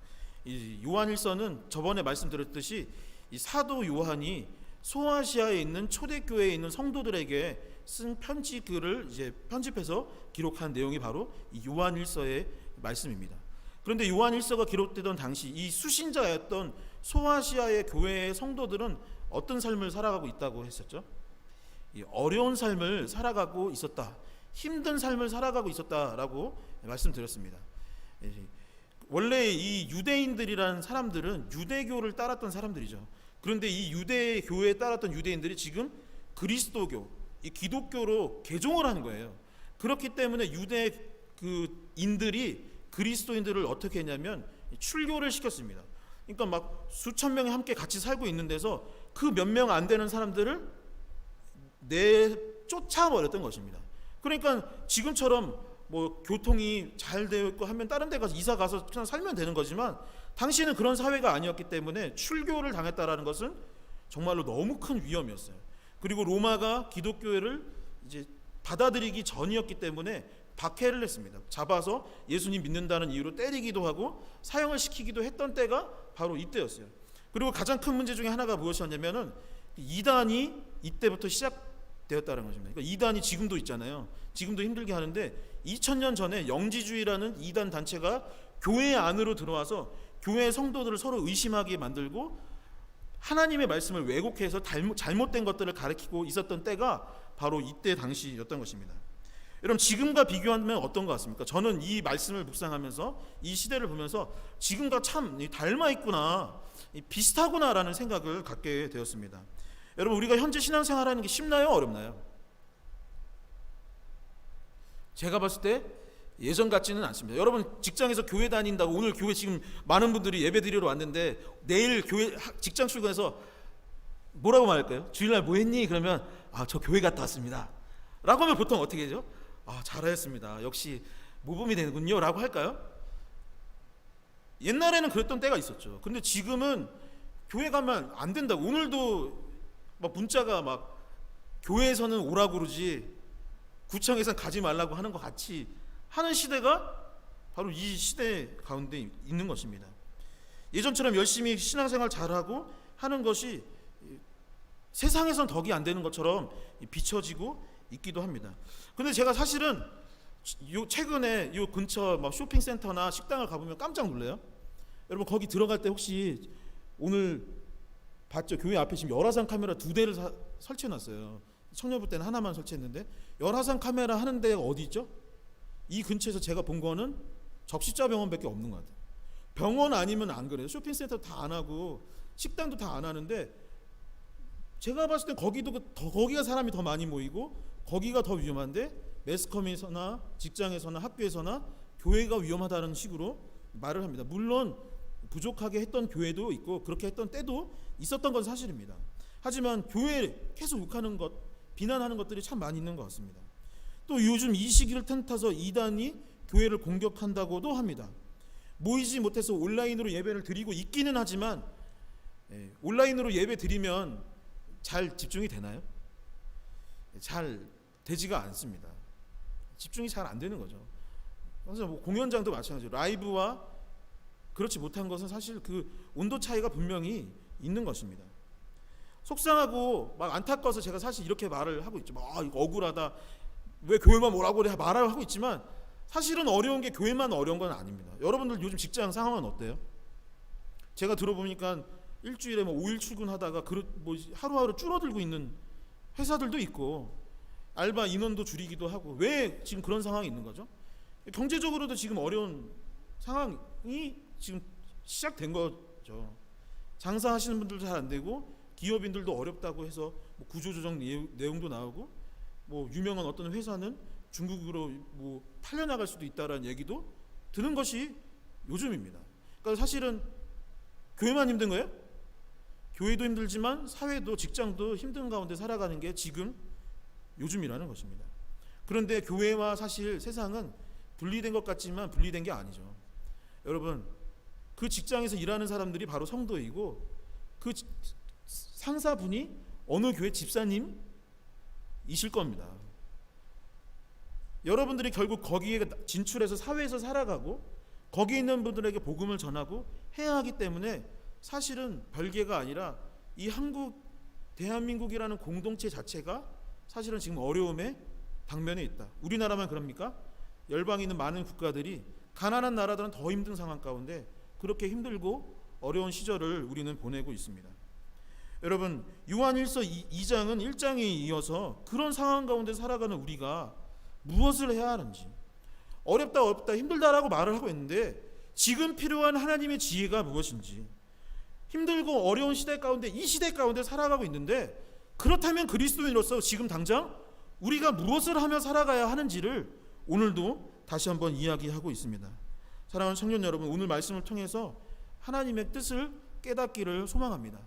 이 요한 1서는 저번에 말씀드렸듯이 이 사도 요한이 소아시아에 있는 초대교회에 있는 성도들에게 쓴 편지 글을 이제 편집해서 기록한 내용이 바로 이 요한 1서의 말씀입니다. 그런데 요한 1서가 기록되던 당시 이 수신자였던 소아시아의 교회의 성도들은 어떤 삶을 살아가고 있다고 했었죠? 이 어려운 삶을 살아가고 있었다, 힘든 삶을 살아가고 있었다라고 말씀드렸습니다. 원래 이 유대인들이라는 사람들은 유대교를 따랐던 사람들이죠. 그런데 이 유대교에 따랐던 유대인들이 지금 그리스도교, 이 기독교로 개종을 하는 거예요. 그렇기 때문에 유대인들이 그리스도인들을 어떻게 했냐면 출교를 시켰습니다. 그러니까 막 수천 명이 함께 같이 살고 있는 데서 그 몇 명 안 되는 사람들을 쫓아버렸던 것입니다. 그러니까 지금처럼 뭐 교통이 잘 되어 있고 하면 다른 데 가서 이사 가서 그냥 살면 되는 거지만, 당시에는 그런 사회가 아니었기 때문에 출교를 당했다라는 것은 정말로 너무 큰 위험이었어요. 그리고 로마가 기독교회를 이제 받아들이기 전이었기 때문에 박해를 했습니다. 잡아서 예수님 믿는다는 이유로 때리기도 하고 사형을 시키기도 했던 때가 바로 이때였어요. 그리고 가장 큰 문제 중에 하나가 무엇이었냐면은 이단이 이때부터 시작되었다는 것입니다. 그러니까 이단이 지금도 있잖아요. 지금도 힘들게 하는데 2000년 전에 영지주의라는 이단 단체가 교회 안으로 들어와서 교회 성도들을 서로 의심하게 만들고 하나님의 말씀을 왜곡해서 잘못된 것들을 가르치고 있었던 때가 바로 이때 당시였던 것입니다. 여러분, 지금과 비교하면 어떤 것 같습니까? 저는 이 말씀을 묵상하면서 이 시대를 보면서 지금과 참 닮아 있구나, 비슷하구나라는 생각을 갖게 되었습니다. 여러분, 우리가 현재 신앙생활하는 게 쉽나요? 어렵나요? 제가 봤을 때 예전 같지는 않습니다. 여러분, 직장에서 교회 다닌다고, 오늘 교회 지금 많은 분들이 예배 드리러 왔는데 내일 교회 직장 출근해서 뭐라고 말할까요? 주일날 뭐 했니? 그러면 저 교회 갔다 왔습니다 라고 하면 보통 어떻게 하죠? 잘하였습니다, 역시 모범이 되는군요 라고 할까요? 옛날에는 그랬던 때가 있었죠. 근데 지금은 교회 가면 안 된다고, 오늘도 막 문자가 막 교회에서는 오라고 그러지 구청에서는 가지 말라고 하는 것 같이 하는 시대가 바로 이 시대 가운데 있는 것입니다. 예전처럼 열심히 신앙생활 잘하고 하는 것이 세상에선 덕이 안 되는 것처럼 비춰지고 있기도 합니다. 근데 제가 사실은 최근에 요 근처 막 쇼핑센터나 식당을 가보면 깜짝 놀래요. 여러분, 거기 들어갈 때 혹시 오늘 봤죠? 교회 앞에 지금 열화상 카메라 2대를 설치해놨어요. 청년부 때는 하나만 설치했는데 열화상 카메라 하는 데가 어디 있죠? 이 근처에서 제가 본 거는 적십자 병원밖에 없는 것 같아요. 병원 아니면 안 그래요. 쇼핑센터 다 안 하고 식당도 다 안 하는데, 제가 봤을 땐 거기가 사람이 더 많이 모이고 거기가 더 위험한데, 매스컴에서나 직장에서나 학교에서나 교회가 위험하다는 식으로 말을 합니다. 물론 부족하게 했던 교회도 있고 그렇게 했던 때도 있었던 건 사실입니다. 하지만 교회에 계속 욕하는 것, 비난하는 것들이 참 많이 있는 것 같습니다. 또 요즘 이 시기를 틈타서 이단이 교회를 공격한다고도 합니다. 모이지 못해서 온라인으로 예배를 드리고 있기는 하지만 온라인으로 예배 드리면 잘 집중이 되나요? 잘 되지가 않습니다. 집중이 잘 안 되는 거죠. 그래서 뭐 공연장도 마찬가지로 라이브와 그렇지 못한 것은 사실 그 온도 차이가 분명히 있는 것입니다. 속상하고 막 안타까워서 제가 사실 이렇게 말을 하고 있죠. 이거 억울하다. 왜 교회만 뭐라고 그래 말을 하고 있지만 사실은 어려운 게 교회만 어려운 건 아닙니다. 여러분들 요즘 직장 상황은 어때요? 제가 들어보니까 일주일에 뭐 5일 출근하다가 하루하루 줄어들고 있는 회사들도 있고 알바 인원도 줄이기도 하고 왜 지금 그런 상황이 있는 거죠? 경제적으로도 지금 어려운 상황이 지금 시작된 거죠. 장사하시는 분들도 잘 안 되고 기업인들도 어렵다고 해서 뭐 구조조정 내용도 나오고 뭐 유명한 어떤 회사는 중국으로 뭐 팔려나갈 수도 있다라는 얘기도 드는 것이 요즘입니다. 그러니까 사실은 교회만 힘든 거예요? 교회도 힘들지만 사회도 직장도 힘든 가운데 살아가는 게 지금 요즘이라는 것입니다. 그런데 교회와 사실 세상은 분리된 것 같지만 분리된 게 아니죠. 여러분, 그 직장에서 일하는 사람들이 바로 성도이고 그 상사분이 어느 교회 집사님이실 겁니다. 여러분들이 결국 거기에 진출해서 사회에서 살아가고 거기 있는 분들에게 복음을 전하고 해야 하기 때문에 사실은 별개가 아니라 이 한국 대한민국이라는 공동체 자체가 사실은 지금 어려움에 당면에 있다. 우리나라만 그럽니까? 열방에 있는 많은 국가들이 가난한 나라들은 더 힘든 상황 가운데 그렇게 힘들고 어려운 시절을 우리는 보내고 있습니다. 여러분, 요한일서 2장은 1장에 이어서 그런 상황 가운데 살아가는 우리가 무엇을 해야 하는지, 어렵다 힘들다라고 말을 하고 있는데 지금 필요한 하나님의 지혜가 무엇인지, 힘들고 어려운 시대 가운데 이 시대 가운데 살아가고 있는데 그렇다면 그리스도인으로서 지금 당장 우리가 무엇을 하며 살아가야 하는지를 오늘도 다시 한번 이야기하고 있습니다. 사랑하는 청년 여러분, 오늘 말씀을 통해서 하나님의 뜻을 깨닫기를 소망합니다.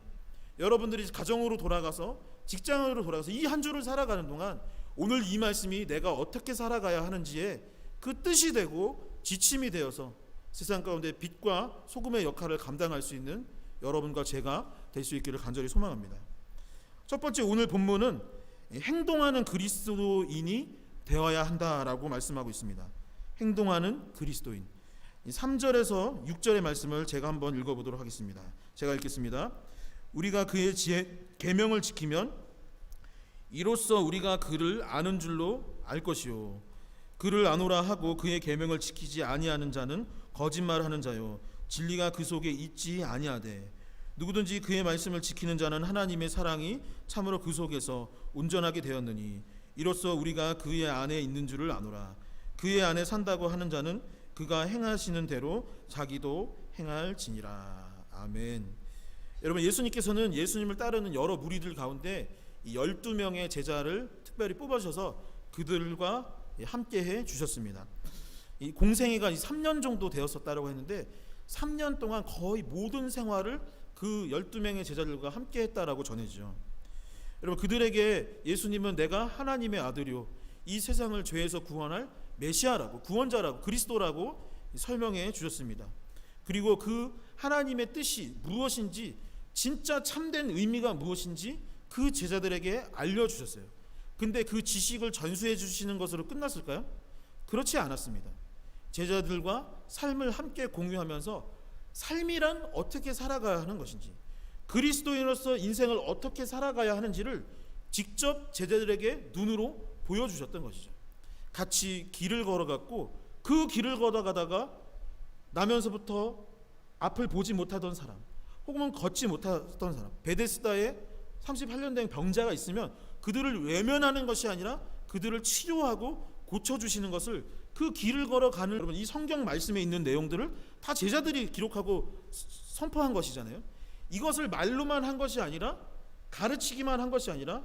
여러분들이 가정으로 돌아가서 직장으로 돌아가서 이 한 주를 살아가는 동안 오늘 이 말씀이 내가 어떻게 살아가야 하는지에 그 뜻이 되고 지침이 되어서 세상 가운데 빛과 소금의 역할을 감당할 수 있는 여러분과 제가 될 수 있기를 간절히 소망합니다. 첫 번째, 오늘 본문은 행동하는 그리스도인이 되어야 한다라고 말씀하고 있습니다. 행동하는 그리스도인. 3절에서 6절의 말씀을 제가 한번 읽어보도록 하겠습니다. 제가 읽겠습니다. 우리가 그의 계명을 지키면 이로써 우리가 그를 아는 줄로 알 것이요, 그를 아노라 하고 그의 계명을 지키지 아니하는 자는 거짓말하는 자요, 진리가 그 속에 있지 아니하되 누구든지 그의 말씀을 지키는 자는 하나님의 사랑이 참으로 그 속에서 온전하게 되었느니 이로써 우리가 그의 안에 있는 줄을 아노라. 그의 안에 산다고 하는 자는 그가 행하시는 대로 자기도 행할지니라. 아멘. 여러분, 예수님께서는 예수님을 따르는 여러 무리들 가운데 이 12명의 제자를 특별히 뽑아주셔서 그들과 함께해 주셨습니다. 이 공생애가 3년 정도 되었었다고 했는데 3년 동안 거의 모든 생활을 그 12명의 제자들과 함께 했다라고 전해지죠. 여러분, 그들에게 예수님은 내가 하나님의 아들이요, 이 세상을 죄에서 구원할 메시아라고, 구원자라고, 그리스도라고 설명해 주셨습니다. 그리고 그 하나님의 뜻이 무엇인지, 진짜 참된 의미가 무엇인지 그 제자들에게 알려주셨어요. 근데 그 지식을 전수해 주시는 것으로 끝났을까요? 그렇지 않았습니다. 제자들과 삶을 함께 공유하면서 삶이란 어떻게 살아가야 하는 것인지, 그리스도인으로서 인생을 어떻게 살아가야 하는지를 직접 제자들에게 눈으로 보여주셨던 것이죠. 같이 길을 걸어갔고 그 길을 걸어가다가 나면서부터 앞을 보지 못하던 사람, 혹은 걷지 못하던 사람, 베데스다에 38년 된 병자가 있으면 그들을 외면하는 것이 아니라 그들을 치료하고 고쳐주시는 것을, 그 길을 걸어가는, 여러분, 이 성경 말씀에 있는 내용들을 다 제자들이 기록하고 선포한 것이잖아요. 이것을 말로만 한 것이 아니라, 가르치기만 한 것이 아니라,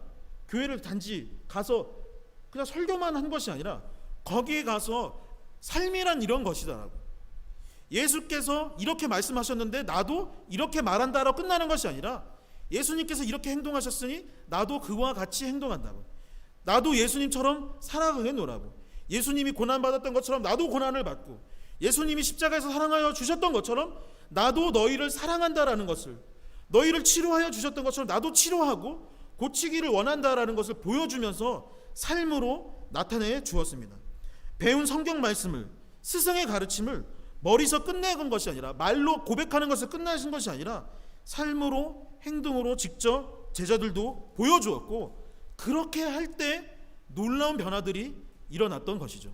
교회를 단지 가서 그냥 설교만 한 것이 아니라 거기에 가서 삶이란 이런 것이다라고, 예수께서 이렇게 말씀하셨는데 나도 이렇게 말한다라고 끝나는 것이 아니라 예수님께서 이렇게 행동하셨으니 나도 그와 같이 행동한다고, 나도 예수님처럼 살아가겠노라고. 예수님이 고난받았던 것처럼 나도 고난을 받고, 예수님이 십자가에서 사랑하여 주셨던 것처럼 나도 너희를 사랑한다라는 것을, 너희를 치료하여 주셨던 것처럼 나도 치료하고 고치기를 원한다라는 것을 보여주면서 삶으로 나타내 주었습니다. 배운 성경 말씀을, 스승의 가르침을 머리서 끝내는 것이 아니라, 말로 고백하는 것을 끝내신 것이 아니라 삶으로, 행동으로 직접 제자들도 보여주었고, 그렇게 할 때 놀라운 변화들이 일어났던 것이죠.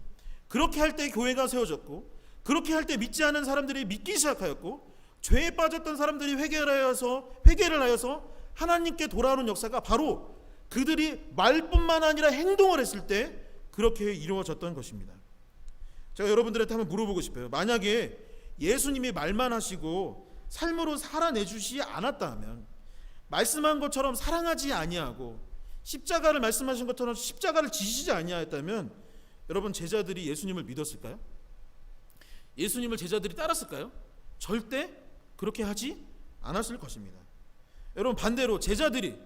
그렇게 할 때 교회가 세워졌고, 그렇게 할 때 믿지 않은 사람들이 믿기 시작하였고, 죄에 빠졌던 사람들이 회개를 하여서 하나님께 돌아오는 역사가 바로 그들이 말뿐만 아니라 행동을 했을 때 그렇게 이루어졌던 것입니다. 제가 여러분들한테 한번 물어보고 싶어요. 만약에 예수님이 말만 하시고 삶으로 살아내주시지 않았다 하면, 말씀한 것처럼 사랑하지 아니하고 십자가를 말씀하신 것처럼 십자가를 지시지 아니하였다면, 여러분 제자들이 예수님을 믿었을까요? 예수님을 제자들이 따랐을까요? 절대 그렇게 하지 않았을 것입니다. 여러분 반대로 제자들이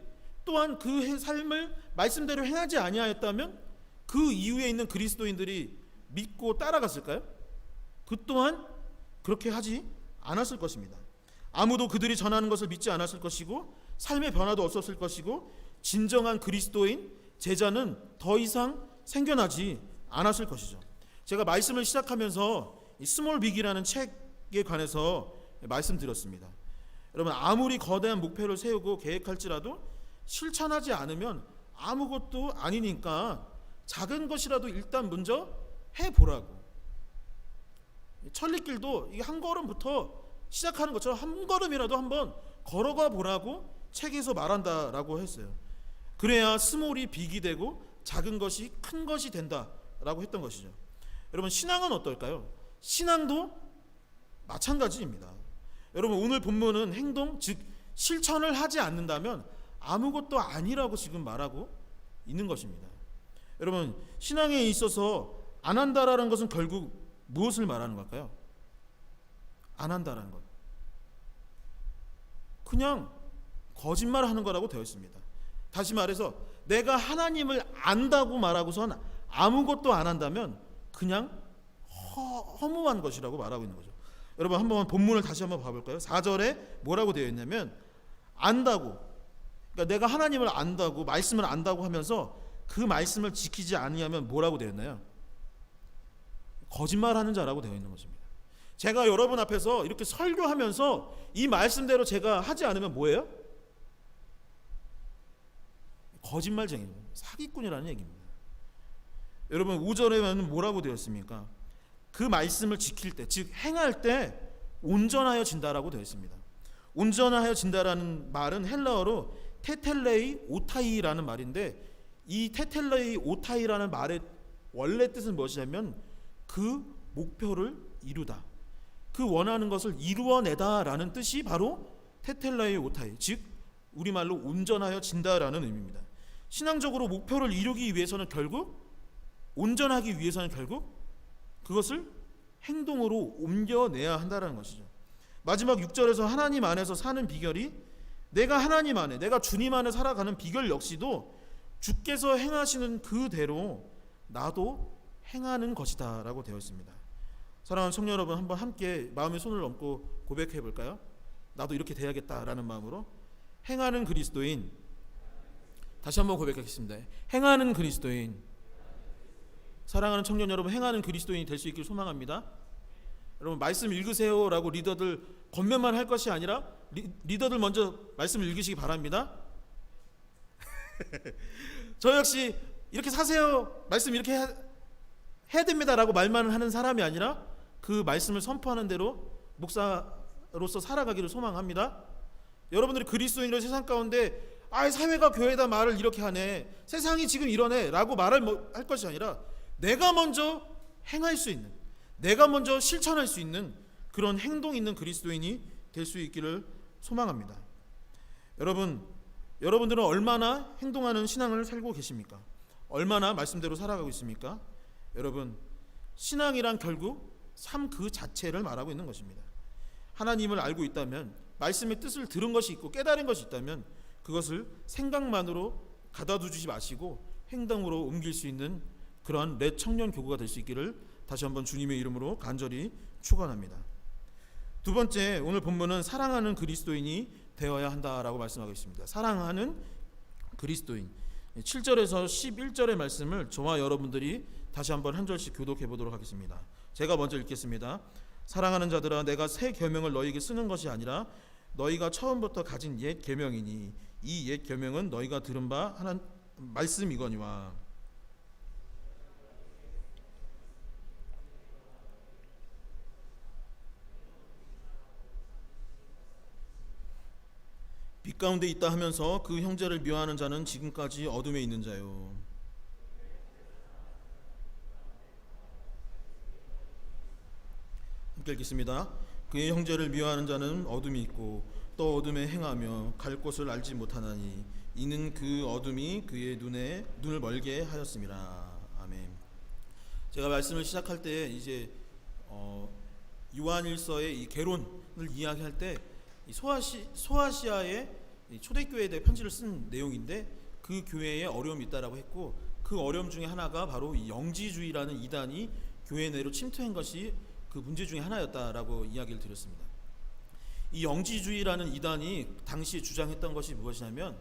또한 그 삶을 말씀대로 행하지 아니하였다면 그 이후에 있는 그리스도인들이 믿고 따라갔을까요? 그 또한 그렇게 하지 않았을 것입니다. 아무도 그들이 전하는 것을 믿지 않았을 것이고, 삶의 변화도 없었을 것이고, 진정한 그리스도인 제자는 더 이상 생겨나지 않았을 것이죠. 제가 말씀을 시작하면서 이 스몰 빅이라는 책에 관해서 말씀드렸습니다. 여러분 아무리 거대한 목표를 세우고 계획할지라도 실천하지 않으면 아무것도 아니니까 작은 것이라도 일단 먼저 해보라고. 천리길도 한 걸음부터 시작하는 것처럼 한 걸음이라도 한번 걸어가 보라고 책에서 말한다라고 했어요. 그래야 스몰이 빅이 되고 작은 것이 큰 것이 된다라고 했던 것이죠. 여러분 신앙은 어떨까요? 신앙도 마찬가지입니다. 여러분 오늘 본문은 행동, 즉 실천을 하지 않는다면 아무것도 아니라고 지금 말하고 있는 것입니다. 여러분 신앙에 있어서 안 한다라는 것은 결국 무엇을 말하는 걸까요? 안 한다라는 것, 그냥 거짓말하는 거라고 되어 있습니다. 다시 말해서 내가 하나님을 안다고 말하고선 아무것도 안 한다면 그냥 허무한 것이라고 말하고 있는 거죠. 여러분 한번 본문을 다시 한번 봐볼까요? 4절에 뭐라고 되어 있냐면, 안다고, 그러니까 내가 하나님을 안다고, 말씀을 안다고 하면서 그 말씀을 지키지 아니하면 뭐라고 되어 있나요? 거짓말하는 자라고 되어 있는 것입니다. 제가 여러분 앞에서 이렇게 설교하면서 이 말씀대로 제가 하지 않으면 뭐예요? 거짓말쟁이입니다. 사기꾼이라는 얘기입니다. 여러분 5절에는 뭐라고 되어 있습니까? 그 말씀을 지킬 때, 즉 행할 때 온전하여진다라고 되어 있습니다. 온전하여진다라는 말은 헬라어로 테텔레이 오타이라는 말인데, 이 테텔레이 오타이라는 말의 원래 뜻은 무엇이냐면 그 목표를 이루다, 그 원하는 것을 이루어내다라는 뜻이 바로 테텔레이 오타이, 즉 우리말로 온전하여진다라는 의미입니다. 신앙적으로 목표를 이루기 위해서는 결국, 온전하기 위해서는 결국 그것을 행동으로 옮겨내야 한다는 것이죠. 마지막 6절에서 하나님 안에서 사는 비결이, 내가 하나님 안에, 내가 주님 안에 살아가는 비결 역시도 주께서 행하시는 그대로 나도 행하는 것이다 라고 되어 있습니다. 사랑하는 청년 여러분, 한번 함께 마음에 손을 얹고 고백해 볼까요? 나도 이렇게 돼야겠다라는 마음으로. 행하는 그리스도인, 다시 한번 고백하겠습니다. 행하는 그리스도인. 사랑하는 청년 여러분, 행하는 그리스도인이 될 수 있길 소망합니다. 여러분 말씀 읽으세요 라고 리더들 권면만 할 것이 아니라 리더들 먼저 말씀을 읽으시기 바랍니다. 저 역시 이렇게 사세요, 말씀 이렇게 해야 됩니다 라고 말만 하는 사람이 아니라 그 말씀을 선포하는 대로 목사로서 살아가기를 소망합니다. 여러분들이 그리스도인으로 세상 가운데 사회가 교회다 말을 이렇게 하네, 세상이 지금 이러네 라고 말을 할 것이 아니라 내가 먼저 행할 수 있는, 내가 먼저 실천할 수 있는 그런 행동 있는 그리스도인이 될 수 있기를 소망합니다. 여러분들은 얼마나 행동하는 신앙을 살고 계십니까? 얼마나 말씀대로 살아가고 있습니까? 여러분 신앙이란 결국 삶 그 자체를 말하고 있는 것입니다. 하나님을 알고 있다면, 말씀의 뜻을 들은 것이 있고 깨달은 것이 있다면 그것을 생각만으로 가다두지 마시고 행동으로 옮길 수 있는 그러한 렛 청년 교구가 될 수 있기를 다시 한번 주님의 이름으로 간절히 축원합니다. 두 번째, 오늘 본문은 사랑하는 그리스도인이 되어야 한다라고 말씀하고 있습니다. 사랑하는 그리스도인. 7절에서 11절의 말씀을 저와 여러분들이 다시 한번 한 절씩 교독해 보도록 하겠습니다. 제가 먼저 읽겠습니다. 사랑하는 자들아, 내가 새 계명을 너희에게 쓰는 것이 아니라 너희가 처음부터 가진 옛 계명이니 이 옛 계명은 너희가 들은 바 하나 말씀이거니와. 빛 가운데 있다 하면서 그 형제를 미워하는 자는 지금까지 어둠에 있는 자요. 함께 읽겠습니다. 그의 형제를 미워하는 자는 어둠이 있고 또 어둠에 행하며 갈 곳을 알지 못하나니 이는 그 어둠이 그의 눈을 멀게 하였음이라. 아멘. 제가 말씀을 시작할 때 이제 요한일서의 이 개론을 이야기할 때 소아시아의 초대교회에 대해 편지를 쓴 내용인데 그 교회에 어려움이 있다라고 했고 그 어려움 중에 하나가 바로 이 영지주의라는 이단이 교회 내로 침투한 것이 그 문제 중에 하나였다라고 이야기를 드렸습니다. 이 영지주의라는 이단이 당시에 주장했던 것이 무엇이냐면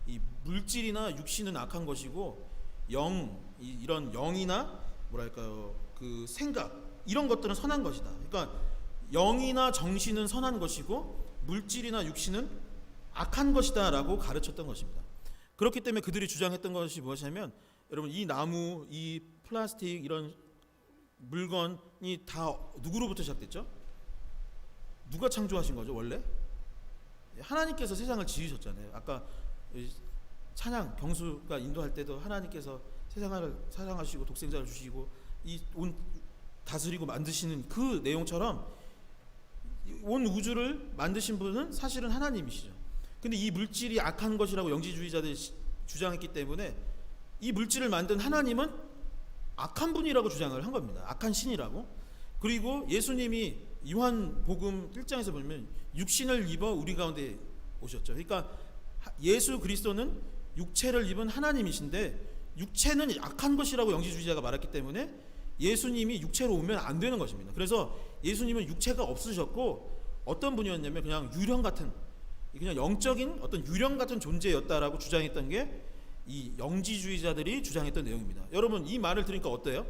이 물질이나 육신은 악한 것이고 이런 영이나 뭐랄까요 그 생각 이런 것들은 선한 것이다. 그러니까 영이나 정신은 선한 것이고 물질이나 육신은 악한 것이다라고 가르쳤던 것입니다. 그렇기 때문에 그들이 주장했던 것이 무엇이냐면 여러분 이 나무, 이 플라스틱 이런 물건이 다 누구로부터 시작됐죠? 누가 창조하신 거죠 원래? 하나님께서 세상을 지으셨잖아요. 아까 찬양 경수가 인도할 때도 하나님께서 세상을 사랑하시고 독생자를 주시고 이 온 다스리고 만드시는 그 내용처럼 온 우주를 만드신 분은 사실은 하나님이시죠. 근데 이 물질이 악한 것이라고 영지주의자들이 주장했기 때문에 이 물질을 만든 하나님은 악한 분이라고 주장을 한 겁니다. 악한 신이라고. 그리고 예수님이 요한복음 1장에서 보면 육신을 입어 우리 가운데 오셨죠. 그러니까 예수 그리스도는 육체를 입은 하나님이신데 육체는 악한 것이라고 영지주의자가 말했기 때문에 예수님이 육체로 오면 안 되는 것입니다. 그래서 예수님은 육체가 없으셨고 어떤 분이었냐면 그냥 유령 같은 그냥 영적인 어떤 유령 같은 존재였다라고 주장했던 게 이 영지주의자들이 주장했던 내용입니다. 여러분 이 말을 들으니까 어때요?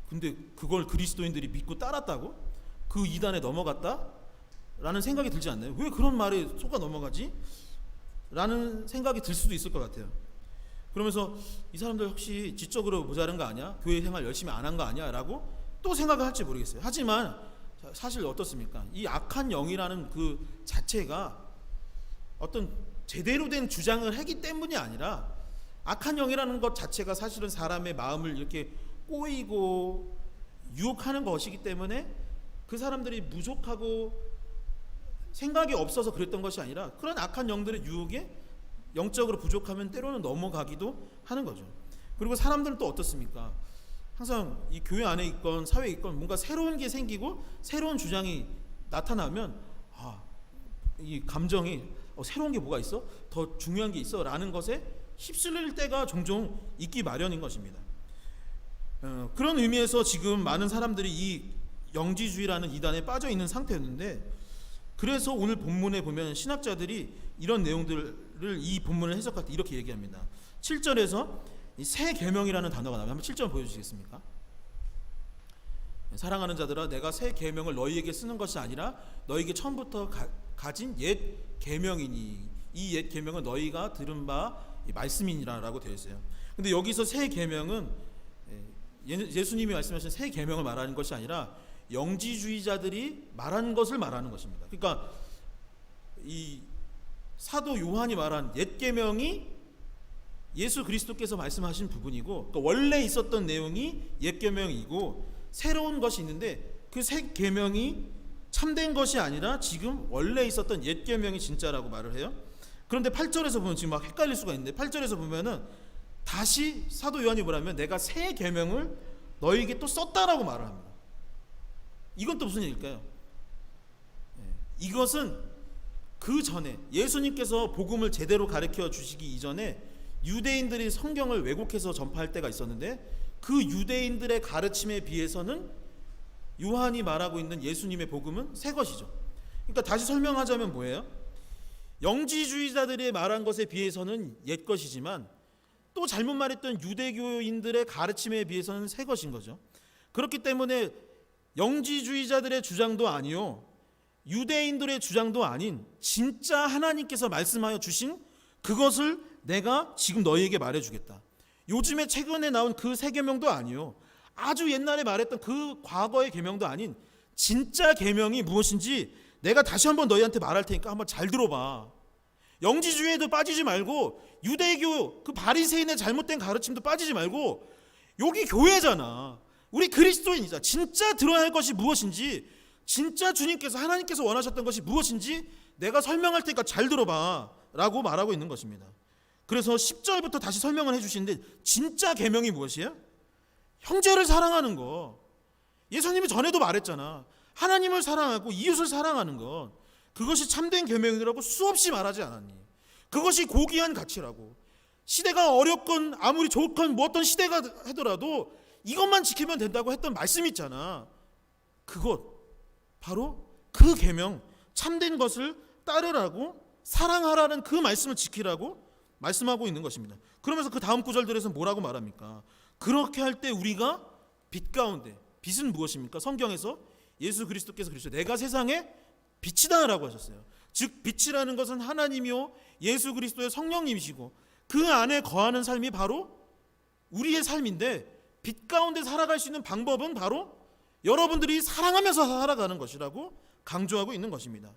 근데 그걸 그리스도인들이 믿고 따랐다고? 그 이단에 넘어갔다? 라는 생각이 들지 않나요? 왜 그런 말에 속아 넘어가지? 라는 생각이 들 수도 있을 것 같아요. 그러면서 이 사람들 혹시 지적으로 모자란 거 아니야? 교회 생활 열심히 안 한 거 아니야? 라고 또 생각을 할지 모르겠어요. 하지만 사실 어떻습니까? 이 악한 영이라는 그 자체가 어떤 제대로 된 주장을 하기 때문이 아니라 악한 영이라는 것 자체가 사실은 사람의 마음을 이렇게 꼬이고 유혹하는 것이기 때문에 그 사람들이 부족하고 생각이 없어서 그랬던 것이 아니라 그런 악한 영들의 유혹에 영적으로 부족하면 때로는 넘어가기도 하는 거죠. 그리고 사람들은 또 어떻습니까? 항상 이 교회 안에 있건 사회에 있건 뭔가 새로운 게 생기고 새로운 주장이 나타나면 이 감정이 새로운 게 뭐가 있어? 더 중요한 게 있어? 라는 것에 휩쓸릴 때가 종종 있기 마련인 것입니다. 그런 의미에서 지금 많은 사람들이 이 영지주의라는 이단에 빠져 있는 상태였는데 그래서 오늘 본문에 보면 신학자들이 이런 내용들을 이 본문을 해석할 때 이렇게 얘기합니다. 7절에서 새 계명이라는 단어가 나와요. 한번 7절 보여주시겠습니까? 사랑하는 자들아 내가 새 계명을 너희에게 쓰는 것이 아니라 너희에게 처음부터 가진 옛 계명이니 이 옛 계명은 너희가 들은 바 말씀이니라라고 되어 있어요. 근데 여기서 새 계명은 예수님이 말씀하신 새 계명을 말하는 것이 아니라 영지주의자들이 말한 것을 말하는 것입니다. 그러니까 이 사도 요한이 말한 옛 계명이 예수 그리스도께서 말씀하신 부분이고 그러니까 원래 있었던 내용이 옛 계명이고 새로운 것이 있는데 그 새 계명이 참된 것이 아니라 지금 원래 있었던 옛 계명이 진짜라고 말을 해요. 그런데 8절에서 보면 지금 막 헷갈릴 수가 있는데 8절에서 보면은 다시 사도 요한이 뭐라면 내가 새 계명을 너희에게 또 썼다라고 말을 합니다. 이건 또 무슨 일일까요? 이것은 그 전에 예수님께서 복음을 제대로 가르쳐 주시기 이전에 유대인들이 성경을 왜곡해서 전파할 때가 있었는데 그 유대인들의 가르침에 비해서는 요한이 말하고 있는 예수님의 복음은 새 것이죠. 그러니까 다시 설명하자면 뭐예요? 영지주의자들이 말한 것에 비해서는 옛 것이지만 또 잘못 말했던 유대교인들의 가르침에 비해서는 새 것인 거죠. 그렇기 때문에 영지주의자들의 주장도 아니요, 유대인들의 주장도 아닌 진짜 하나님께서 말씀하여 주신 그것을 내가 지금 너희에게 말해주겠다. 요즘에 최근에 나온 그 새 계명도 아니요, 아주 옛날에 말했던 그 과거의 계명도 아닌 진짜 계명이 무엇인지 내가 다시 한번 너희한테 말할 테니까 한번 잘 들어봐. 영지주의에도 빠지지 말고 유대교 그 바리새인의 잘못된 가르침도 빠지지 말고 여기 교회잖아. 우리 그리스도인이자 진짜 들어야 할 것이 무엇인지, 진짜 주님께서 하나님께서 원하셨던 것이 무엇인지 내가 설명할 테니까 잘 들어봐 라고 말하고 있는 것입니다. 그래서 10절부터 다시 설명을 해주시는데 진짜 계명이 무엇이에요? 형제를 사랑하는 거. 예수님이 전에도 말했잖아. 하나님을 사랑하고 이웃을 사랑하는 것, 그것이 참된 계명이라고 수없이 말하지 않았니? 그것이 고귀한 가치라고. 시대가 어렵건 아무리 좋건 뭐 어떤 시대가 하더라도 이것만 지키면 된다고 했던 말씀이 있잖아. 그것 바로 그 계명, 참된 것을 따르라고, 사랑하라는 그 말씀을 지키라고 말씀하고 있는 것입니다. 그러면서 그 다음 구절들에서 뭐라고 말합니까? 그렇게 할 때 우리가 빛 가운데, 빛은 무엇입니까? 성경에서 예수 그리스도께서 그러셨어요. 내가 세상에 빛이다라고 하셨어요. 즉 빛이라는 것은 하나님이요 예수 그리스도의 성령님이시고 그 안에 거하는 삶이 바로 우리의 삶인데, 빛 가운데 살아갈 수 있는 방법은 바로 여러분들이 사랑하면서 살아가는 것이라고 강조하고 있는 것입니다.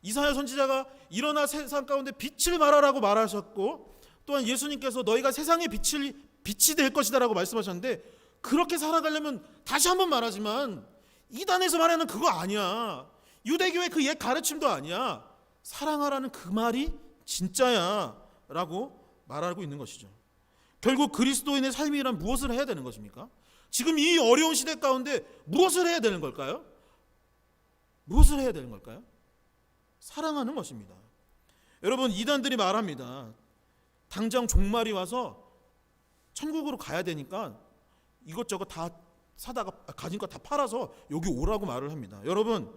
이사야 선지자가 일어나 세상 가운데 빛을 발하라고 말하셨고, 또한 예수님께서 너희가 세상의 빛이 될 것이다라고 말씀하셨는데, 그렇게 살아가려면 다시 한번 말하지만 이단에서 말하는 그거 아니야. 유대교의 그 옛 가르침도 아니야. 사랑하라는 그 말이 진짜야 라고 말하고 있는 것이죠. 결국 그리스도인의 삶이란 무엇을 해야 되는 것입니까? 지금 이 어려운 시대 가운데 무엇을 해야 되는 걸까요? 무엇을 해야 되는 걸까요? 사랑하는 것입니다. 여러분, 이단들이 말합니다. 당장 종말이 와서 천국으로 가야 되니까 이것저것 다 사다가 가진 거 다 팔아서 여기 오라고 말을 합니다. 여러분,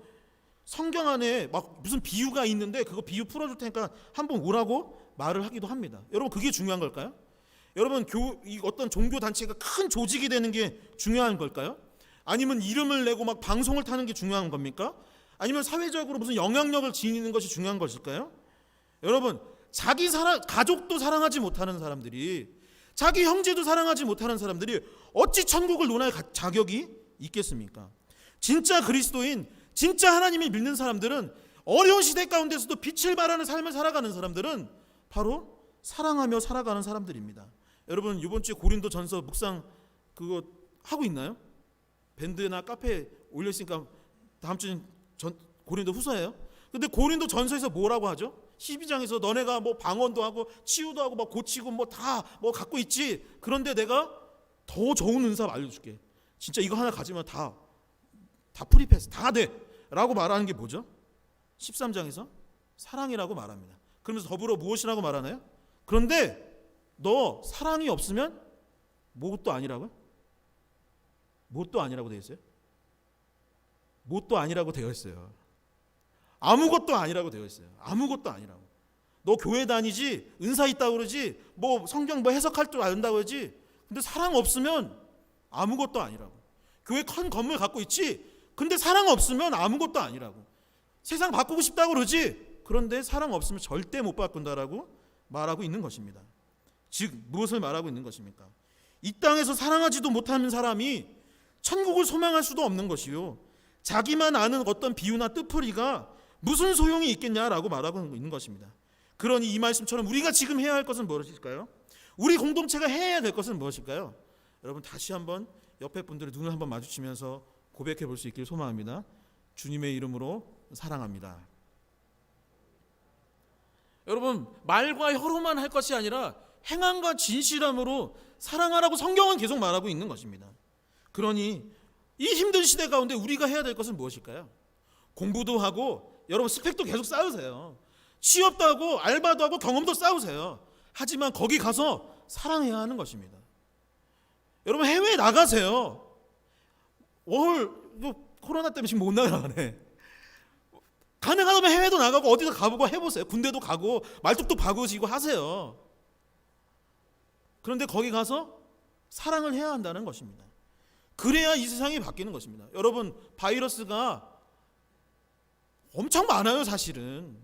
성경 안에 막 무슨 비유가 있는데 그거 비유 풀어줄 테니까 한번 오라고 말을 하기도 합니다. 여러분, 그게 중요한 걸까요? 여러분, 어떤 종교 단체가 큰 조직이 되는 게 중요한 걸까요? 아니면 이름을 내고 막 방송을 타는 게 중요한 겁니까? 아니면 사회적으로 무슨 영향력을 지니는 것이 중요한 것일까요? 여러분, 자기 가족도 사랑하지 못하는 사람들이, 자기 형제도 사랑하지 못하는 사람들이 어찌 천국을 논할 자격이 있겠습니까? 진짜 그리스도인, 진짜 하나님을 믿는 사람들은, 어려운 시대 가운데서도 빛을 발하는 삶을 살아가는 사람들은 바로 사랑하며 살아가는 사람들입니다. 여러분, 이번 주에 고린도전서 묵상 그거 하고 있나요? 밴드나 카페에 올렸으니까 다음 주는 고린도 후서예요. 근데 고린도 전서에서 뭐라고 하죠? 12장에서 너네가 뭐 방언도 하고 치유도 하고 막 고치고 뭐 다 뭐 갖고 있지. 그런데 내가 더 좋은 은사 알려줄게. 진짜 이거 하나 가지면 다 프리패스 다 돼. 라고 말하는 게 뭐죠? 13장에서 사랑이라고 말합니다. 그러면서 더불어 무엇이라고 말하나요? 그런데 너 사랑이 없으면 뭣도 아니라고요? 뭣도 아니라고 되어 있어요? 뭣도 아니라고 되어 있어요. 아무것도 아니라고 되어 있어요. 아무것도 아니라고. 너 교회 다니지, 은사 있다고 그러지, 뭐 성경 뭐 해석할 줄 안다고 그러지, 근데 사랑 없으면 아무것도 아니라고. 교회 큰 건물 갖고 있지, 근데 사랑 없으면 아무것도 아니라고. 세상 바꾸고 싶다고 그러지, 그런데 사랑 없으면 절대 못 바꾼다라고 말하고 있는 것입니다. 즉 무엇을 말하고 있는 것입니까? 이 땅에서 사랑하지도 못하는 사람이 천국을 소망할 수도 없는 것이요, 자기만 아는 어떤 비유나 뜻풀이가 무슨 소용이 있겠냐라고 말하고 있는 것입니다. 그러니 이 말씀처럼 우리가 지금 해야 할 것은 무엇일까요? 우리 공동체가 해야 될 것은 무엇일까요? 여러분, 다시 한번 옆에 분들의 눈을 한번 마주치면서 고백해 볼 수 있기를 소망합니다. 주님의 이름으로 사랑합니다. 여러분, 말과 혀로만 할 것이 아니라 행함과 진실함으로 사랑하라고 성경은 계속 말하고 있는 것입니다. 그러니 이 힘든 시대 가운데 우리가 해야 될 것은 무엇일까요? 공부도 하고, 여러분 스펙도 계속 쌓으세요. 취업도 하고 알바도 하고 경험도 쌓으세요. 하지만 거기 가서 사랑해야 하는 것입니다. 여러분 해외에 나가세요. 코로나 때문에 지금 못 나가네. 가능하다면 해외도 나가고 어디도 가보고 해보세요. 군대도 가고 말뚝도 박으시고 하세요. 그런데 거기 가서 사랑을 해야 한다는 것입니다. 그래야 이 세상이 바뀌는 것입니다. 여러분 바이러스가 엄청 많아요. 사실은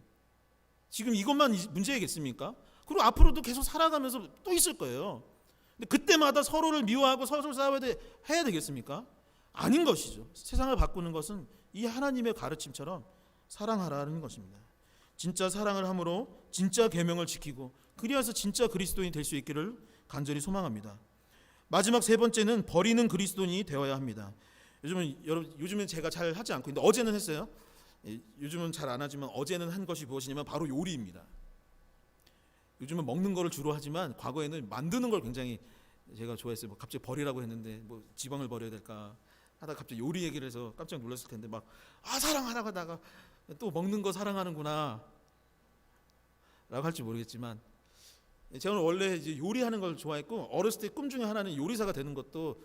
지금 이것만 문제겠습니까? 그리고 앞으로도 계속 살아가면서 또 있을 거예요. 근데 그때마다 서로를 미워하고 서로 싸워야 해야 되겠습니까? 아닌 것이죠. 세상을 바꾸는 것은 이 하나님의 가르침처럼 사랑하라는 것입니다. 진짜 사랑을 함으로 진짜 계명을 지키고 그리하여서 진짜 그리스도인이 될 수 있기를 간절히 소망합니다. 마지막 세 번째는 버리는 그리스도인이 되어야 합니다. 요즘은 제가 잘 하지 않고 있는데 어제는 했어요. 요즘은 잘 안 하지만 어제는 한 것이 무엇이냐면 바로 요리입니다. 요즘은 먹는 거를 주로 하지만 과거에는 만드는 걸 굉장히 제가 좋아했어요. 뭐 갑자기 버리라고 했는데 뭐 지방을 버려야 될까 하다 갑자기 요리 얘기를 해서 깜짝 놀랐을 텐데 막 사랑하라고 하다가 또 먹는 거 사랑하는구나 라고 할지 모르겠지만 제가 원래 이제 요리하는 걸 좋아했고 어렸을 때 꿈 중에 하나는 요리사가 되는 것도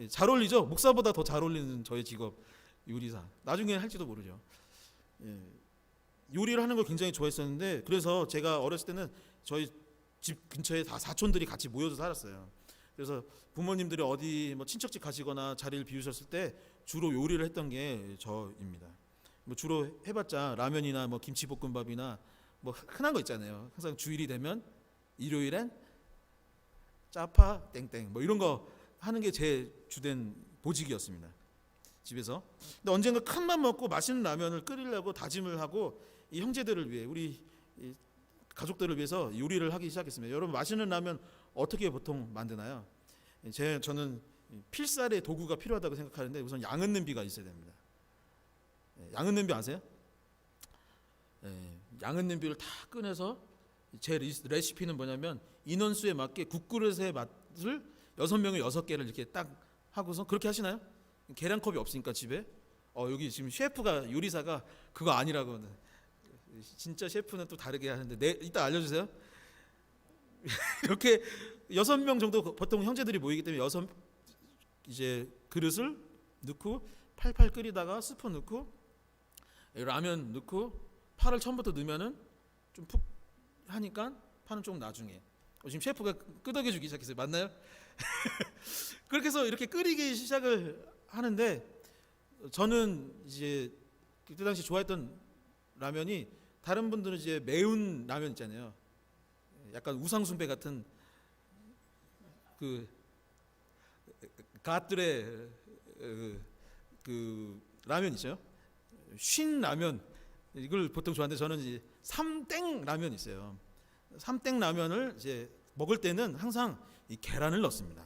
잘 어울리죠. 목사보다 더 잘 어울리는 저의 직업 요리사. 나중에 할지도 모르죠. 요리를 하는 걸 굉장히 좋아했었는데 그래서 제가 어렸을 때는 저희 집 근처에 다 사촌들이 같이 모여서 살았어요. 그래서 부모님들이 어디 뭐 친척집 가시거나 자리를 비우셨을 때 주로 요리를 했던 게 저입니다. 뭐 주로 해봤자 라면이나 뭐 김치볶음밥이나 뭐 흔한 거 있잖아요. 항상 주일이 되면 일요일엔 짜파 땡땡 뭐 이런 거 하는 게 제 주된 보직이었습니다. 집에서. 근데 언젠가 큰 맘 먹고 맛있는 라면을 끓이려고 다짐을 하고 이 형제들을 위해 우리 이 가족들을 위해서 요리를 하기 시작했습니다. 여러분 맛있는 라면 어떻게 보통 만드나요? 저는 필살의 도구가 필요하다고 생각하는데 우선 양은 냄비가 있어야 됩니다. 양은 냄비 아세요? 양은 냄비를 다 꺼내서 제 레시피는 뭐냐면 인원수에 맞게 국그릇의 맛을 6명이 6개를 이렇게 딱 하고서 그렇게 하시나요? 계량컵이 없으니까 집에 여기 지금 셰프가 요리사가 그거 아니라고 진짜 셰프는 또 다르게 하는데 이따 알려주세요. 이렇게 6명 정도 보통 형제들이 모이기 때문에 이제 그릇을 넣고 팔팔 끓이다가 스프 넣고 라면 넣고 파를 처음부터 넣으면은 좀 푹 하니까 파는 조금 나중에 지금 셰프가 끄덕여 주기 시작했어요. 맞나요? 그렇게 해서 이렇게 끓이기 시작을 하는데 저는 이제 그때 당시 좋아했던 라면이 다른 분들은 이제 매운 라면 있잖아요. 약간 우상숭배 같은 그 가들의 그 라면 있어요. 쉰 라면 이걸 보통 좋아하는데 저는 이제 삼땡 라면 있어요. 삼땡 라면을 이제 먹을 때는 항상 이 계란을 넣습니다.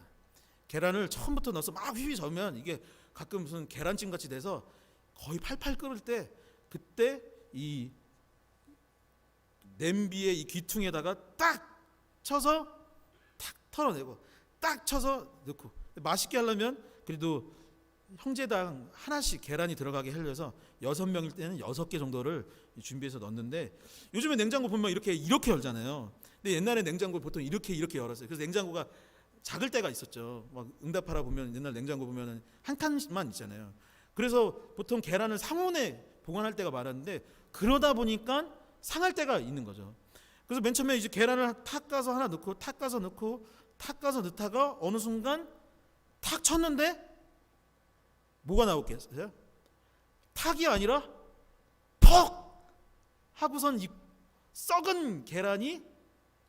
계란을 처음부터 넣어서 막 휘휘 저으면 이게 가끔 무슨 계란찜 같이 돼서 거의 팔팔 끓을 때 그때 이 냄비의 이 귀퉁에다가 딱 쳐서 탁 털어내고 딱 쳐서 넣고 맛있게 하려면 그래도 형제당 하나씩 계란이 들어가게 하려서 6명일 때는 6개 정도를 준비해서 넣는데 요즘에 냉장고 보면 이렇게 열잖아요. 근데 옛날에 냉장고 보통 이렇게 열었어요. 그래서 냉장고가 작을 때가 있었죠. 막 응답하라 보면 옛날 냉장고 보면은 한 칸만 있잖아요. 그래서 보통 계란을 상온에 보관할 때가 많았는데 그러다 보니까 상할 때가 있는 거죠. 그래서 맨 처음에 이제 계란을 탁 까서 하나 넣고 탁 까서 넣고 탁 까서 넣다가 어느 순간 탁 쳤는데 뭐가 나오겠어요? 탁이 아니라 퍽 하고선 이 썩은 계란이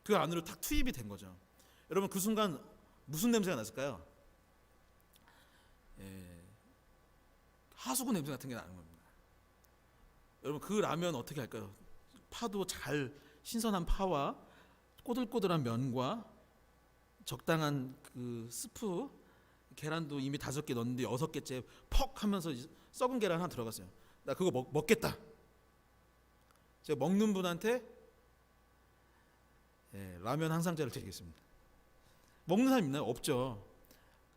그 안으로 탁 투입이 된 거죠. 여러분 그 순간 무슨 냄새가 났을까요? 하수구 냄새 같은 게 나는 겁니다. 여러분 그 라면 어떻게 할까요? 파도 잘 신선한 파와 꼬들꼬들한 면과 적당한 그 스프 계란도 이미 5개 넣었는데 6개째 퍽 하면서 썩은 계란 하나 들어갔어요. 나 그거 먹겠다. 제가 먹는 분한테 라면 한 상자를 드리겠습니다. 먹는 사람 있나요? 없죠.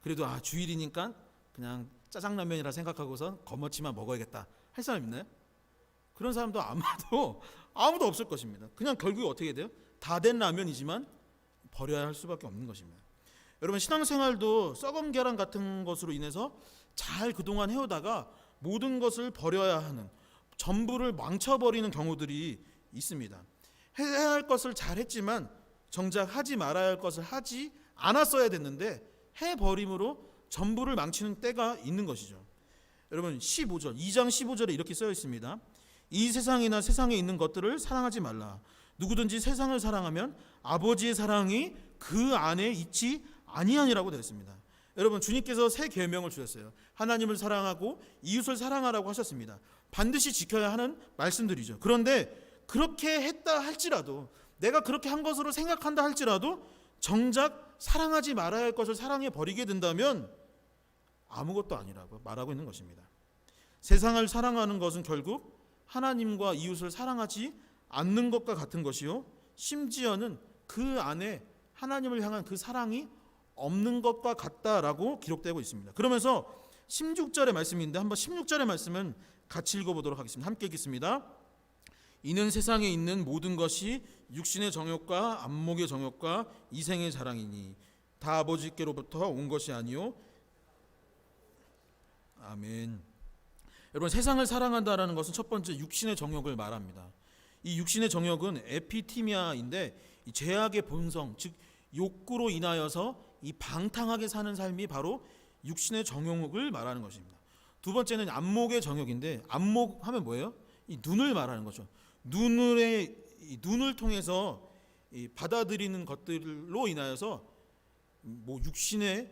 그래도 주일이니까 그냥 짜장라면이라 생각하고서 겉멋지만 먹어야겠다 할 사람 있나요? 그런 사람도 아무도 없을 것입니다. 그냥 결국에 어떻게 돼요? 다 된 라면이지만 버려야 할 수밖에 없는 것입니다. 여러분, 신앙생활도 썩은 계란 같은 것으로 인해서 잘 그동안 해오다가 모든 것을 버려야 하는, 전부를 망쳐버리는 경우들이 있습니다. 해야 할 것을 잘 했지만 정작 하지 말아야 할 것을 하지 않았어야 됐는데 해버림으로 전부를 망치는 때가 있는 것이죠. 여러분, 2장 15절에 이렇게 쓰여 있습니다. 이 세상이나 세상에 있는 것들을 사랑하지 말라. 누구든지 세상을 사랑하면 아버지의 사랑이 그 안에 있지 아니하니라고 되어 있습니다. 여러분, 주님께서 새 계명을 주셨어요. 하나님을 사랑하고 이웃을 사랑하라고 하셨습니다. 반드시 지켜야 하는 말씀들이죠. 그런데 그렇게 했다 할지라도, 내가 그렇게 한 것으로 생각한다 할지라도 정작 사랑하지 말아야 할 것을 사랑해 버리게 된다면 아무것도 아니라고 말하고 있는 것입니다. 세상을 사랑하는 것은 결국 하나님과 이웃을 사랑하지 않는 것과 같은 것이요, 심지어는 그 안에 하나님을 향한 그 사랑이 없는 것과 같다라고 기록되고 있습니다. 그러면서 16절의 말씀인데 한번 16절의 말씀은 같이 읽어보도록 하겠습니다. 함께 읽겠습니다. 이는 세상에 있는 모든 것이 육신의 정욕과 안목의 정욕과 이생의 자랑이니 다 아버지께로부터 온 것이 아니요. 아멘. 여러분, 세상을 사랑한다라는 것은 첫 번째 육신의 정욕을 말합니다. 이 육신의 정욕은 에피티미아인데 이 죄악의 본성, 즉 욕구로 인하여서 이 방탕하게 사는 삶이 바로 육신의 정욕을 말하는 것입니다. 두 번째는 안목의 정욕인데, 안목 하면 뭐예요? 이 눈을 말하는 거죠. 눈을 통해서 받아들이는 것들로 인하여서 뭐 육신의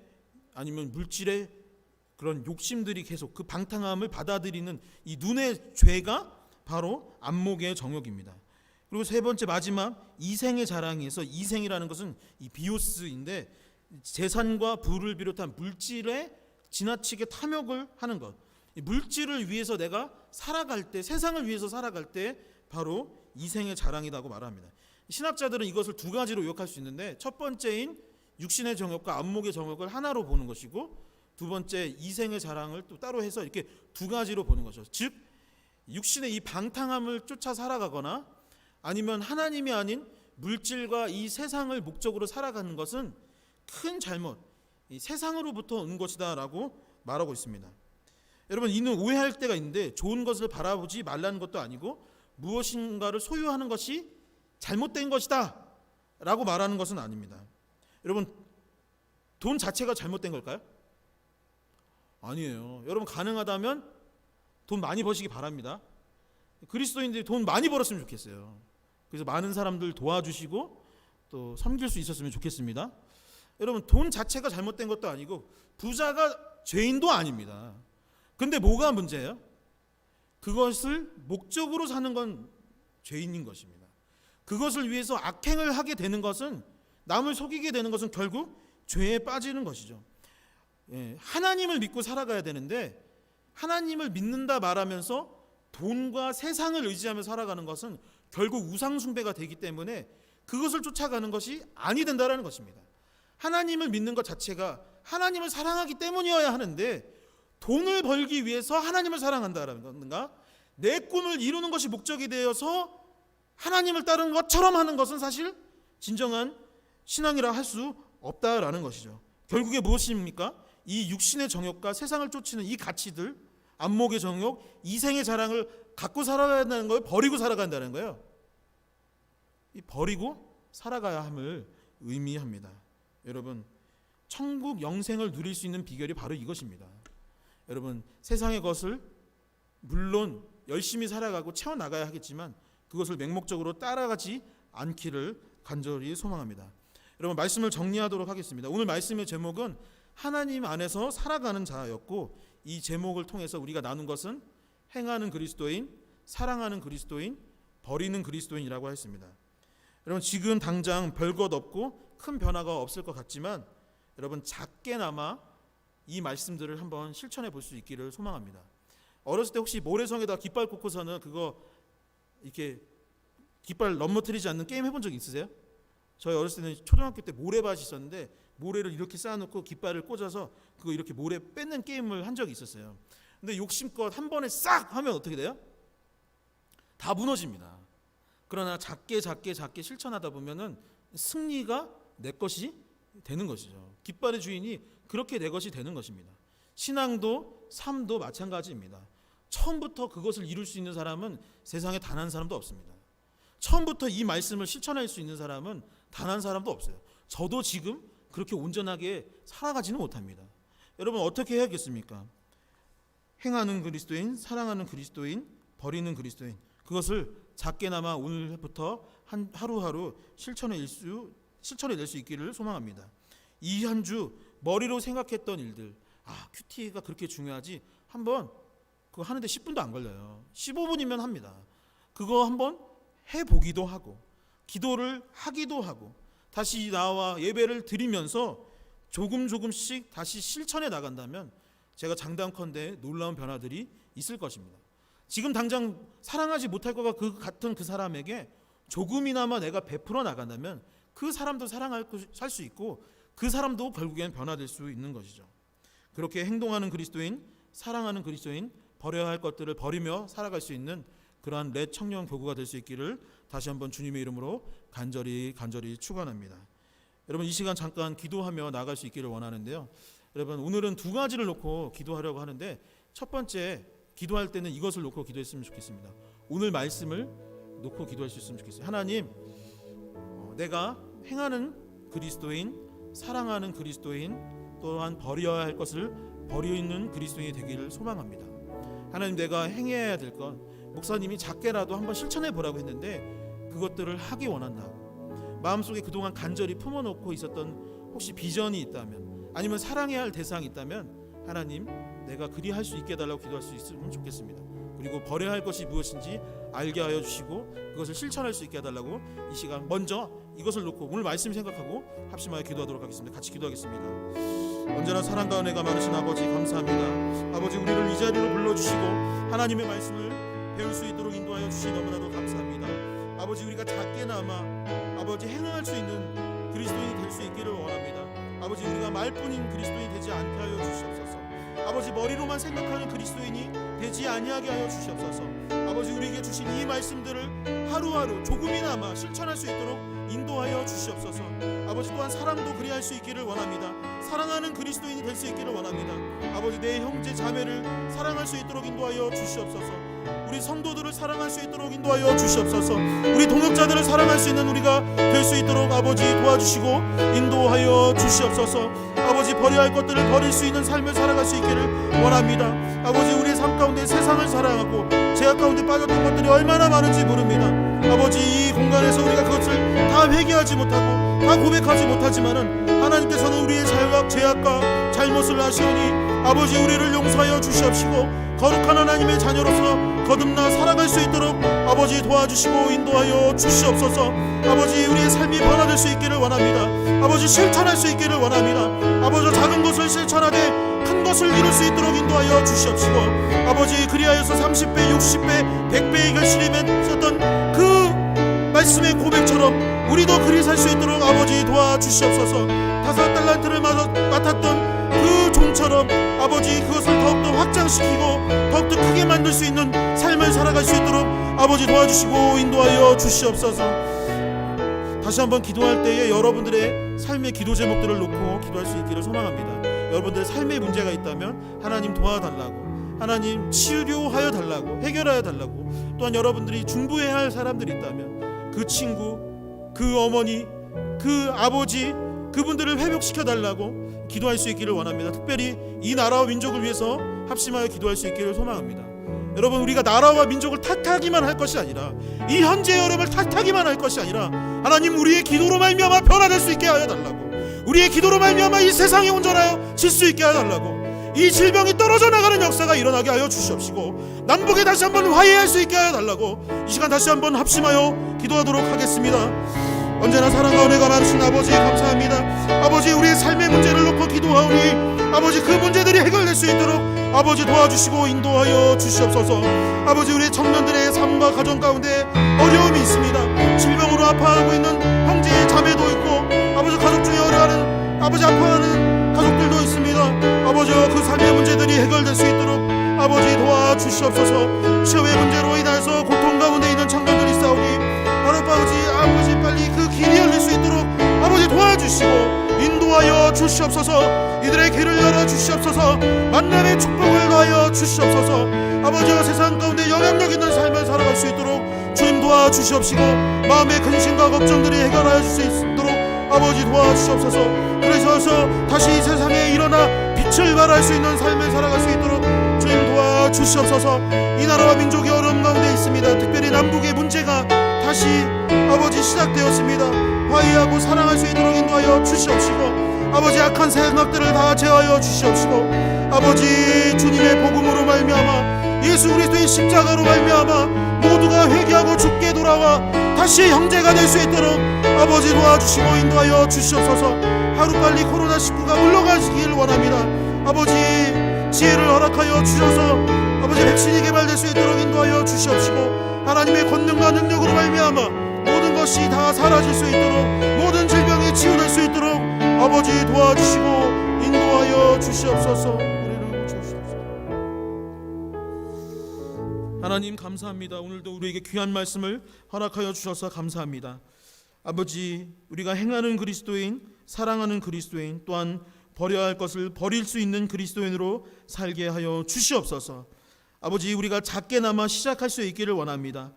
아니면 물질의 그런 욕심들이 계속 그 방탕함을 받아들이는 이 눈의 죄가 바로 안목의 정욕입니다. 그리고 세 번째 마지막 이생의 자랑에서, 이생이라는 것은 이 비오스인데 재산과 부를 비롯한 물질에 지나치게 탐욕을 하는 것. 물질을 위해서 내가 살아갈 때, 세상을 위해서 살아갈 때 바로 이생의 자랑이라고 말합니다. 신학자들은 이것을 두 가지로 요약할 수 있는데, 첫 번째인 육신의 정욕과 안목의 정욕을 하나로 보는 것이고, 두 번째 이생의 자랑을 또 따로 해서 이렇게 두 가지로 보는 거죠. 즉 육신의 이 방탕함을 쫓아 살아가거나 아니면 하나님이 아닌 물질과 이 세상을 목적으로 살아가는 것은 큰 잘못, 이 세상으로부터 온 것이다라고 말하고 있습니다. 여러분, 이는 오해할 때가 있는데 좋은 것을 바라보지 말라는 것도 아니고 무엇인가를 소유하는 것이 잘못된 것이다 라고 말하는 것은 아닙니다. 여러분, 돈 자체가 잘못된 걸까요? 아니에요. 여러분, 가능하다면 돈 많이 버시기 바랍니다. 그리스도인들이 돈 많이 벌었으면 좋겠어요. 그래서 많은 사람들 도와주시고 또 섬길 수 있었으면 좋겠습니다. 여러분, 돈 자체가 잘못된 것도 아니고 부자가 죄인도 아닙니다. 근데 뭐가 문제예요? 그것을 목적으로 사는 건 죄인인 것입니다. 그것을 위해서 악행을 하게 되는 것은, 남을 속이게 되는 것은 결국 죄에 빠지는 것이죠. 하나님을 믿고 살아가야 되는데 하나님을 믿는다 말하면서 돈과 세상을 의지하며 살아가는 것은 결국 우상숭배가 되기 때문에 그것을 쫓아가는 것이 아니 된다라는 것입니다. 하나님을 믿는 것 자체가 하나님을 사랑하기 때문이어야 하는데, 돈을 벌기 위해서 하나님을 사랑한다라는 건가, 내 꿈을 이루는 것이 목적이 되어서 하나님을 따르는 것처럼 하는 것은 사실 진정한 신앙이라 할 수 없다라는 것이죠. 결국에 무엇입니까? 이 육신의 정욕과 세상을 쫓는 이 가치들, 안목의 정욕, 이생의 자랑을 갖고 살아가야 한다는 걸 버리고 살아간다는 거예요. 이 버리고 살아가야 함을 의미합니다. 여러분, 천국 영생을 누릴 수 있는 비결이 바로 이것입니다. 여러분, 세상의 것을 물론 열심히 살아가고 채워나가야 하겠지만 그것을 맹목적으로 따라가지 않기를 간절히 소망합니다. 여러분, 말씀을 정리하도록 하겠습니다. 오늘 말씀의 제목은 하나님 안에서 살아가는 자였고, 이 제목을 통해서 우리가 나눈 것은 행하는 그리스도인, 사랑하는 그리스도인, 버리는 그리스도인이라고 했습니다. 여러분, 지금 당장 별것 없고 큰 변화가 없을 것 같지만 여러분, 작게나마 이 말씀들을 한번 실천해 볼 수 있기를 소망합니다. 어렸을 때 혹시 모래성에다 깃발 꽂고서는 그거 이렇게 깃발 넘어뜨리지 않는 게임 해본 적 있으세요? 저희 어렸을 때는 초등학교 때 모래밭이 있었는데 모래를 이렇게 쌓아놓고 깃발을 꽂아서 그거 이렇게 모래 뺏는 게임을 한 적이 있었어요. 근데 욕심껏 한 번에 싹 하면 어떻게 돼요? 다 무너집니다. 그러나 작게 실천하다 보면은 승리가 내 것이 되는 것이죠. 깃발의 주인이 그렇게 내 것이 되는 것입니다. 신앙도 삶도 마찬가지입니다. 처음부터 그것을 이룰 수 있는 사람은 세상에 단 한 사람도 없습니다. 처음부터 이 말씀을 실천할 수 있는 사람은 단 한 사람도 없어요. 저도 지금 그렇게 온전하게 살아가지는 못합니다. 여러분 어떻게 해야겠습니까? 행하는 그리스도인, 사랑하는 그리스도인, 버리는 그리스도인, 그것을 작게나마 오늘부터 하루하루 실천해낼 수 있기를 소망합니다. 이 한 주 머리로 생각했던 일들, 큐티가 그렇게 중요하지, 한번 그거 하는데 10분도 안 걸려요. 15분이면 합니다. 그거 한번 해보기도 하고 기도를 하기도 하고 다시 나와 예배를 드리면서 조금씩 다시 실천해 나간다면 제가 장담컨대 놀라운 변화들이 있을 것입니다. 지금 당장 사랑하지 못할 것 같은 그 사람에게 조금이나마 내가 베풀어 나간다면 그 사람도 살 수 있고 그 사람도 결국엔 변화될 수 있는 것이죠. 그렇게 행동하는 그리스도인, 사랑하는 그리스도인, 버려야 할 것들을 버리며 살아갈 수 있는 그러한 렛 청년 교구가 될 수 있기를 다시 한번 주님의 이름으로 간절히 축원합니다. 여러분 이 시간 잠깐 기도하며 나갈 수 있기를 원하는데요. 여러분 오늘은 두 가지를 놓고 기도하려고 하는데, 첫 번째 기도할 때는 이것을 놓고 기도했으면 좋겠습니다. 오늘 말씀을 놓고 기도할 수 있으면 좋겠어요. 하나님, 내가 행하는 그리스도인, 사랑하는 그리스도인, 또한 버려야 할 것을 버리는 그리스도인이 되기를 소망합니다. 하나님, 내가 행해야 될 것, 목사님이 작게라도 한번 실천해 보라고 했는데 그것들을 하기 원한다고, 마음속에 그동안 간절히 품어놓고 있었던 혹시 비전이 있다면, 아니면 사랑해야 할 대상이 있다면 하나님, 내가 그리할 수 있게 해달라고 기도할 수 있으면 좋겠습니다. 그리고 버려야 할 것이 무엇인지 알게 하여 주시고 그것을 실천할 수 있게 해달라고 이 시간 먼저 이것을 놓고 오늘 말씀 생각하고 합심하여 기도하도록 하겠습니다. 같이 기도하겠습니다. 언제나 사랑과 은혜가 많으신 아버지 감사합니다. 아버지, 우리를 이 자리로 불러주시고 하나님의 말씀을 배울 수 있도록 인도하여 주시니 너무나도 감사합니다. 아버지, 우리가 작게나마 아버지 행할 수 있는 그리스도인이 될 수 있기를 원합니다. 아버지, 우리가 말뿐인 그리스도인이 되지 않게 하여 주시옵소서. 아버지, 머리로만 생각하는 그리스도인이 되지 아니하게 하여 주시옵소서. 아버지, 우리에게 주신 이 말씀들을 하루하루 조금이나마 실천할 수 있도록 인도하여 주시옵소서. 아버지, 또한 사랑도 그리할 수 있기를 원합니다. 사랑하는 그리스도인이 될 수 있기를 원합니다. 아버지, 내 형제 자매를 사랑할 수 있도록 인도하여 주시옵소서. 우리 성도들을 사랑할 수 있도록 인도하여 주시옵소서. 우리 동역자들을 사랑할 수 있는 우리가 될 수 있도록 아버지 도와주시고 인도하여 주시옵소서. 아버지, 버려야 할 것들을 버릴 수 있는 삶을 살아갈 수 있기를 원합니다. 아버지, 우리의 삶 가운데 세상을 사랑하고 죄악 가운데 빠졌던 것들이 얼마나 많은지 모릅니다. 아버지, 이 공간에서 우리가 그것을 다 회개하지 못하고 다 고백하지 못하지만은 하나님께서는 우리의 죄악과 잘못을 아시오니 아버지, 우리를 용서하여 주시옵시고 거룩한 하나님의 자녀로서 거듭나 살아갈 수 있도록 아버지 도와주시고 인도하여 주시옵소서. 아버지, 우리의 삶이 변화될 수 있기를 원합니다. 아버지, 실천할 수 있기를 원합니다. 아버지, 작은 것을 실천하되 큰 것을 이룰 수 있도록 인도하여 주시옵시고 아버지, 그리하여서 30배, 60배, 100배의 결실이 맺었던 그 말씀의 고백처럼 우리도 그리 살 수 있도록 아버지 도와주시옵소서. 5달란트를 맡았던 그 종처럼 아버지, 그것을 더욱더 확장시키고 더욱더 크게 만들 수 있는 삶을 살아갈 수 있도록 아버지 도와주시고 인도하여 주시옵소서. 다시 한번 기도할 때에 여러분들의 삶의 기도 제목들을 놓고 기도할 수 있기를 소망합니다. 여러분들의 삶에 문제가 있다면 하나님 도와달라고, 하나님 치료하여 달라고, 해결하여 달라고, 또한 여러분들이 중보해야 할 사람들이 있다면 그 친구, 그 어머니, 그 아버지, 그분들을 회복시켜 달라고 기도할 수 있기를 원합니다. 특별히 이 나라와 민족을 위해서 합심하여 기도할 수 있기를 소망합니다. 여러분, 우리가 나라와 민족을 탓하기만 할 것이 아니라, 이 현재 여러분을 탓하기만 할 것이 아니라, 하나님, 우리의 기도로 말미암아 변화될 수 있게 하여 달라고, 우리의 기도로 말미암아 이 세상이 온전하여 질 수 있게 하여 달라고, 이 질병이 떨어져 나가는 역사가 일어나게 하여 주시옵시고 남북에 다시 한번 화해할 수 있게 하여 달라고 이 시간 다시 한번 합심하여 기도하도록 하겠습니다. 언제나 사랑과 은혜가 많으신 아버지 감사합니다. 아버지, 우리의 삶의 문제를 놓고 기도하오니 아버지, 그 문제들이 해결될 수 있도록 아버지 도와주시고 인도하여 주시옵소서. 아버지, 우리 청년들의 삶과 가정 가운데 어려움이 있습니다. 질병으로 아파하고 있는 형제 자매도 있고 아버지, 가족 중에 어려워하는 아버지, 아파하는 가족들도 있습니다. 아버지, 그 삶의 문제들이 해결될 수 있도록 아버지 도와주시옵소서. 시험의 문제로 인해서 고통 가운데 있는 청년들이 있사오니 아버지, 빨리 그 길이 열릴 수 있도록 아버지 도와주시옵소서. 주시고 인도하여 주시옵소서. 이들의 길을 열어 주시옵소서. 만남의 축복을 더하여 주시옵소서. 아버지여, 세상 가운데 영향력 있는 삶을 살아갈 수 있도록 주님 도와주시옵시고, 마음의 근심과 걱정들이 해결하여 줄 수 있도록 아버지 도와주시옵소서. 그래서 다시 이 세상에 일어나 빛을 발할 수 있는 삶을 살아갈 수 있도록 주님 도와주시옵소서. 이 나라와 민족이 어려움 가운데 있습니다. 특별히 남북의 문제가 다시 아버지 시작되었습니다. 화해하고 사랑할 수 있도록 인도하여 주시옵시고, 아버지 악한 생각들을 다 제하여 주시옵시고, 아버지 주님의 복음으로 말미암아 예수 그리스도의 십자가로 말미암아 모두가 회개하고 주께 돌아와 다시 형제가 될 수 있도록 아버지 도와주시고 인도하여 주시옵소서. 하루빨리 코로나19가 물러가시길 원합니다. 아버지 지혜를 허락하여 주셔서 아버지 백신이 개발될 수 있도록 인도하여 주시옵시고, 하나님의 권능과 능력으로 말미암아 모든 것이 다 사라질 수 있도록, 모든 질병이 치유될 수 있도록 아버지 도와주시고 인도하여 주시옵소서. 우리를 주시옵소서. 하나님 감사합니다. 오늘도 우리에게 귀한 말씀을 허락하여 주셔서 감사합니다. 아버지, 우리가 행하는 그리스도인, 사랑하는 그리스도인, 또한 버려야 할 것을 버릴 수 있는 그리스도인으로 살게 하여 주시옵소서. 아버지, 우리가 작게나마 시작할 수 있기를 원합니다.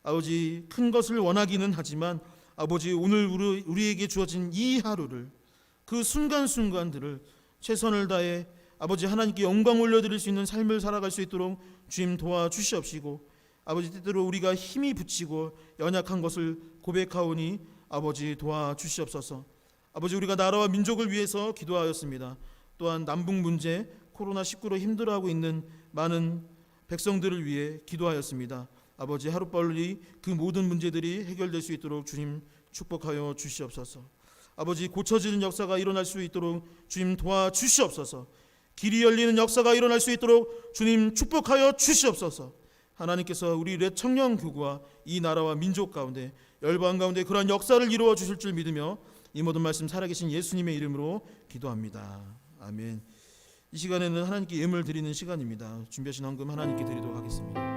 아버지, 큰 것을 원하기는 하지만 아버지, 오늘 우리에게 주어진 이 하루를, 그 순간순간들을 최선을 다해 아버지 하나님께 영광 올려드릴 수 있는 삶을 살아갈 수 있도록 주님 도와주시옵시고, 아버지 때때로 우리가 힘이 붙이고 연약한 것을 고백하오니 아버지 도와주시옵소서. 아버지, 우리가 나라와 민족을 위해서 기도하였습니다. 또한 남북 문제, 코로나19로 힘들어하고 있는 많은 백성들을 위해 기도하였습니다. 아버지, 하루빨리 그 모든 문제들이 해결될 수 있도록 주님 축복하여 주시옵소서. 아버지, 고쳐지는 역사가 일어날 수 있도록 주님 도와주시옵소서. 길이 열리는 역사가 일어날 수 있도록 주님 축복하여 주시옵소서. 하나님께서 우리 청년교구와 이 나라와 민족 가운데, 열방 가운데 그러한 역사를 이루어 주실 줄 믿으며 이 모든 말씀 살아계신 예수님의 이름으로 기도합니다. 아멘. 이 시간에는 하나님께 예물 드리는 시간입니다. 준비하신 헌금 하나님께 드리도록 하겠습니다.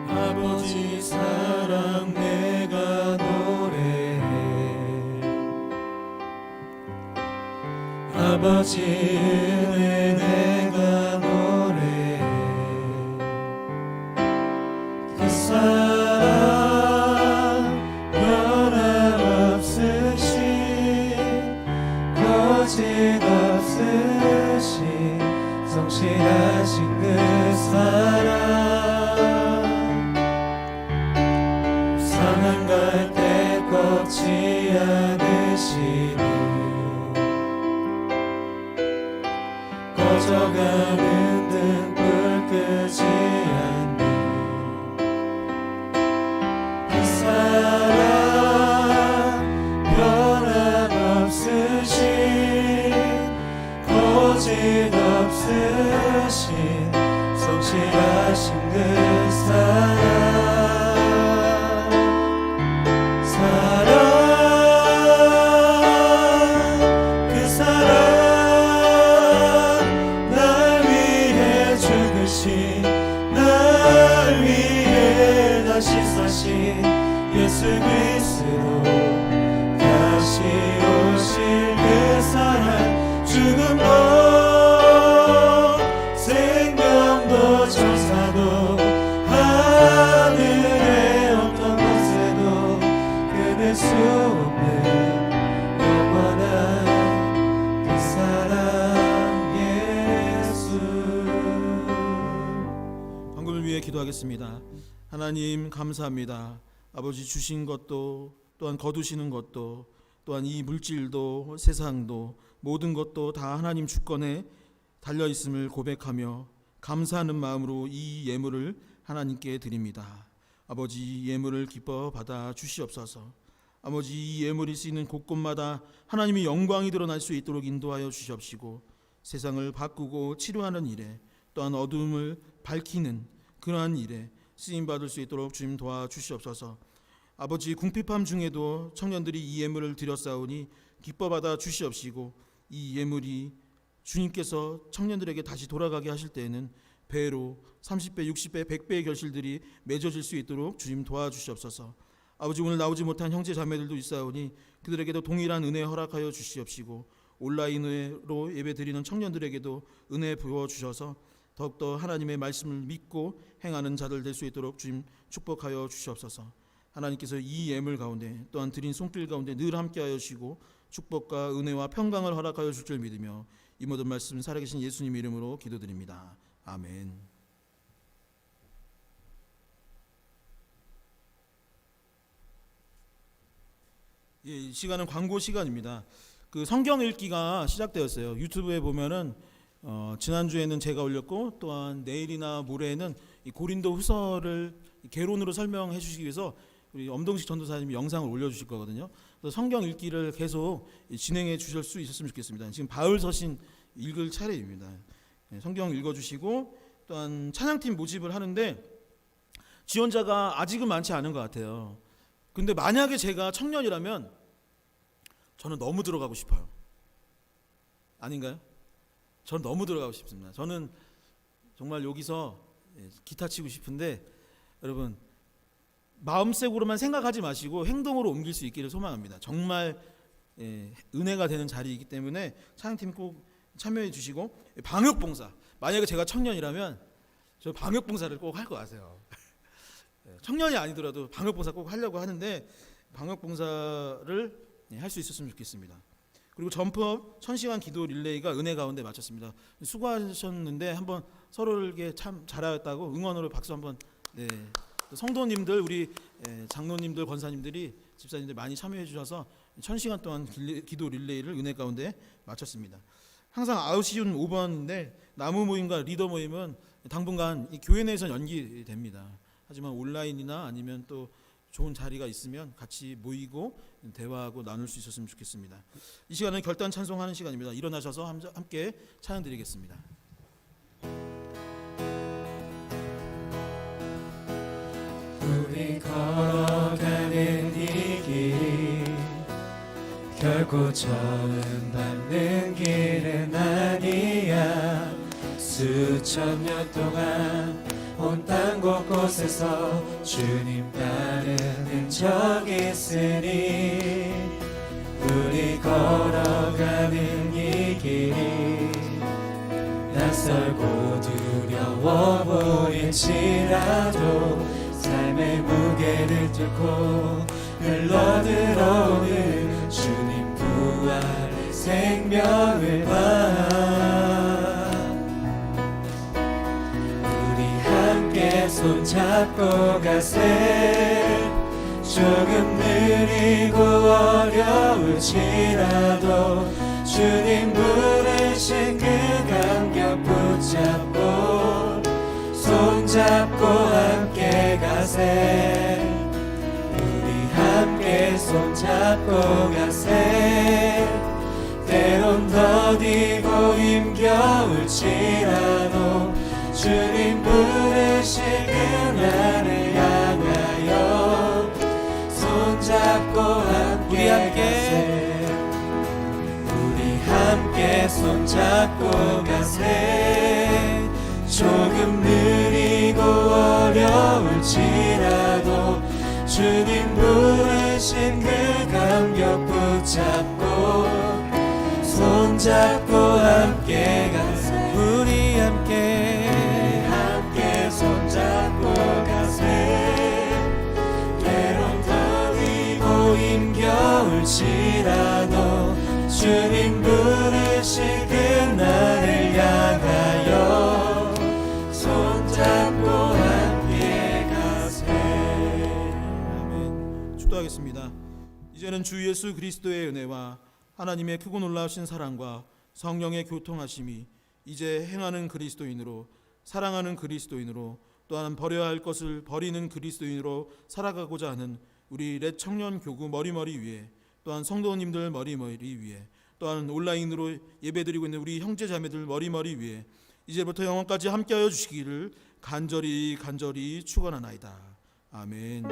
아버지 사랑 내가 노래해, 아버지 은혜 내가 노래해. 그 사랑 변함없으신, 거짓없으신, 성실하신 그 사랑, 상한 갈대 꺾지 않으시니, 꺼져가는 등불 끄지 않는 그 사랑, 변함없으신, 거짓없으신, 성실하신 그 사랑, 날 위해 다시 사신 예수 그리스도, 다시 오실 그 사랑, 죽음도 생명도 천사도 하늘의 어떤 것에도 끊을 수 없는 영원한 그 사랑 예수. 위해 기도하겠습니다. 하나님 감사합니다. 아버지, 주신 것도, 또한 거두시는 것도, 또한 이 물질도 세상도 모든 것도 다 하나님 주권에 달려 있음을 고백하며 감사하는 마음으로 이 예물을 하나님께 드립니다. 아버지, 이 예물을 기뻐 받아 주시옵소서. 아버지, 이 예물이 쓰이는 곳곳마다 하나님의 영광이 드러날 수 있도록 인도하여 주시옵시고, 세상을 바꾸고 치료하는 일에, 또한 어둠을 밝히는 그러한 일에 쓰임받을 수 있도록 주님 도와주시옵소서. 아버지, 궁핍함 중에도 청년들이 이 예물을 드렸사오니 기뻐 받아 주시옵시고, 이 예물이 주님께서 청년들에게 다시 돌아가게 하실 때에는 배로 30배, 60배, 100배의 결실들이 맺어질 수 있도록 주님 도와주시옵소서. 아버지, 오늘 나오지 못한 형제 자매들도 있사오니 그들에게도 동일한 은혜 허락하여 주시옵시고, 온라인으로 예배드리는 청년들에게도 은혜 부어주셔서 더욱더 하나님의 말씀을 믿고 행하는 자들 될 수 있도록 주님 축복하여 주시옵소서. 하나님께서 이 예물 가운데 또한 드린 손길 가운데 늘 함께하여 주시고 축복과 은혜와 평강을 허락하여 줄 줄 믿으며 이 모든 말씀 살아계신 예수님 이름으로 기도드립니다. 아멘. 예, 이 시간은 광고 시간입니다. 그 성경 읽기가 시작되었어요. 유튜브에 보면은 지난주에는 제가 올렸고, 또한 내일이나 모레에는 이 고린도 후서를 개론으로 설명해 주시기 위해서 우리 엄동식 전도사님이 영상을 올려주실 거거든요. 그래서 성경 읽기를 계속 진행해 주실 수 있었으면 좋겠습니다. 지금 바울 서신 읽을 차례입니다. 성경 읽어주시고, 또한 찬양팀 모집을 하는데 지원자가 아직은 많지 않은 것 같아요. 근데 만약에 제가 청년이라면 저는 너무 들어가고 싶어요. 아닌가요? 저는 너무 들어가고 싶습니다. 저는 정말 여기서 기타 치고 싶은데, 여러분 마음속으로만 생각하지 마시고 행동으로 옮길 수 있기를 소망합니다. 정말 은혜가 되는 자리이기 때문에 찬양팀 꼭 참여해 주시고, 방역봉사, 만약에 제가 청년이라면 저 방역봉사를 꼭 할 것 같아요. 청년이 아니더라도 방역봉사 꼭 하려고 하는데 방역봉사를 할 수 있었으면 좋겠습니다. 그리고 점프업 1000시간 기도 릴레이가 은혜 가운데 마쳤습니다. 수고하셨는데 한번 서로에게 참 잘하였다고 응원으로 박수 한번. 네. 성도님들, 우리 장로님들, 권사님들이, 집사님들 많이 참여해 주셔서 1000시간 동안 기도 릴레이를 은혜 가운데 마쳤습니다. 항상 아쉬운 5번인데 나무 모임과 리더 모임은 당분간 이 교회 내에서 연기됩니다. 하지만 온라인이나 아니면 또 좋은 자리가 있으면 같이 모이고 대화하고 나눌 수 있었으면 좋겠습니다. 이 시간은 결단 찬송하는 시간입니다. 일어나셔서 함께 찬양 드리겠습니다. 우리 걸어가는 이 길이 결코 처음 밟는 길은 아니야. 수천 년 동안 온 땅 곳곳에서 주님 따르는 적이 있으니, 우리 걸어가는 이 길이 낯설고 두려워 보일지라도 삶의 무게를 뚫고 흘러들어오는 주님 부활 생명을 봐. 손잡고 가세. 조금 느리고 어려울지라도 주님 부르신 그 감격 붙잡고 손잡고 함께 가세. 우리 함께 손잡고 가세. 때론 더디고 힘겨울지라도 주님 부르신 그날을 향하여 손잡고 함께 가세. 우리 함께 손잡고 가세. 조금 느리고 어려울지라도 주님 부르신 그 감격 붙잡고 손잡고 함께 가세. 우리 함께 손잡고 가세. 때론 더디고 힘겨울지라도 주님 부르신 그날을 향하여 손잡고 함께 가세. 아멘. 축도하겠습니다. 이제는 주 예수 그리스도의 은혜와 하나님의 크고 놀라우신 사랑과 성령의 교통하심이 이제 행하는 그리스도인으로, 사랑하는 그리스도인으로, 또한 버려야 할 것을 버리는 그리스도인으로 살아가고자 하는 우리 렛 청년 교구 머리머리 위에, 또한 성도님들 머리머리 위에, 또한 온라인으로 예배드리고 있는 우리 형제 자매들 머리머리 위에 이제부터 영원까지 함께하여 주시기를 간절히 축원하나이다. 아멘.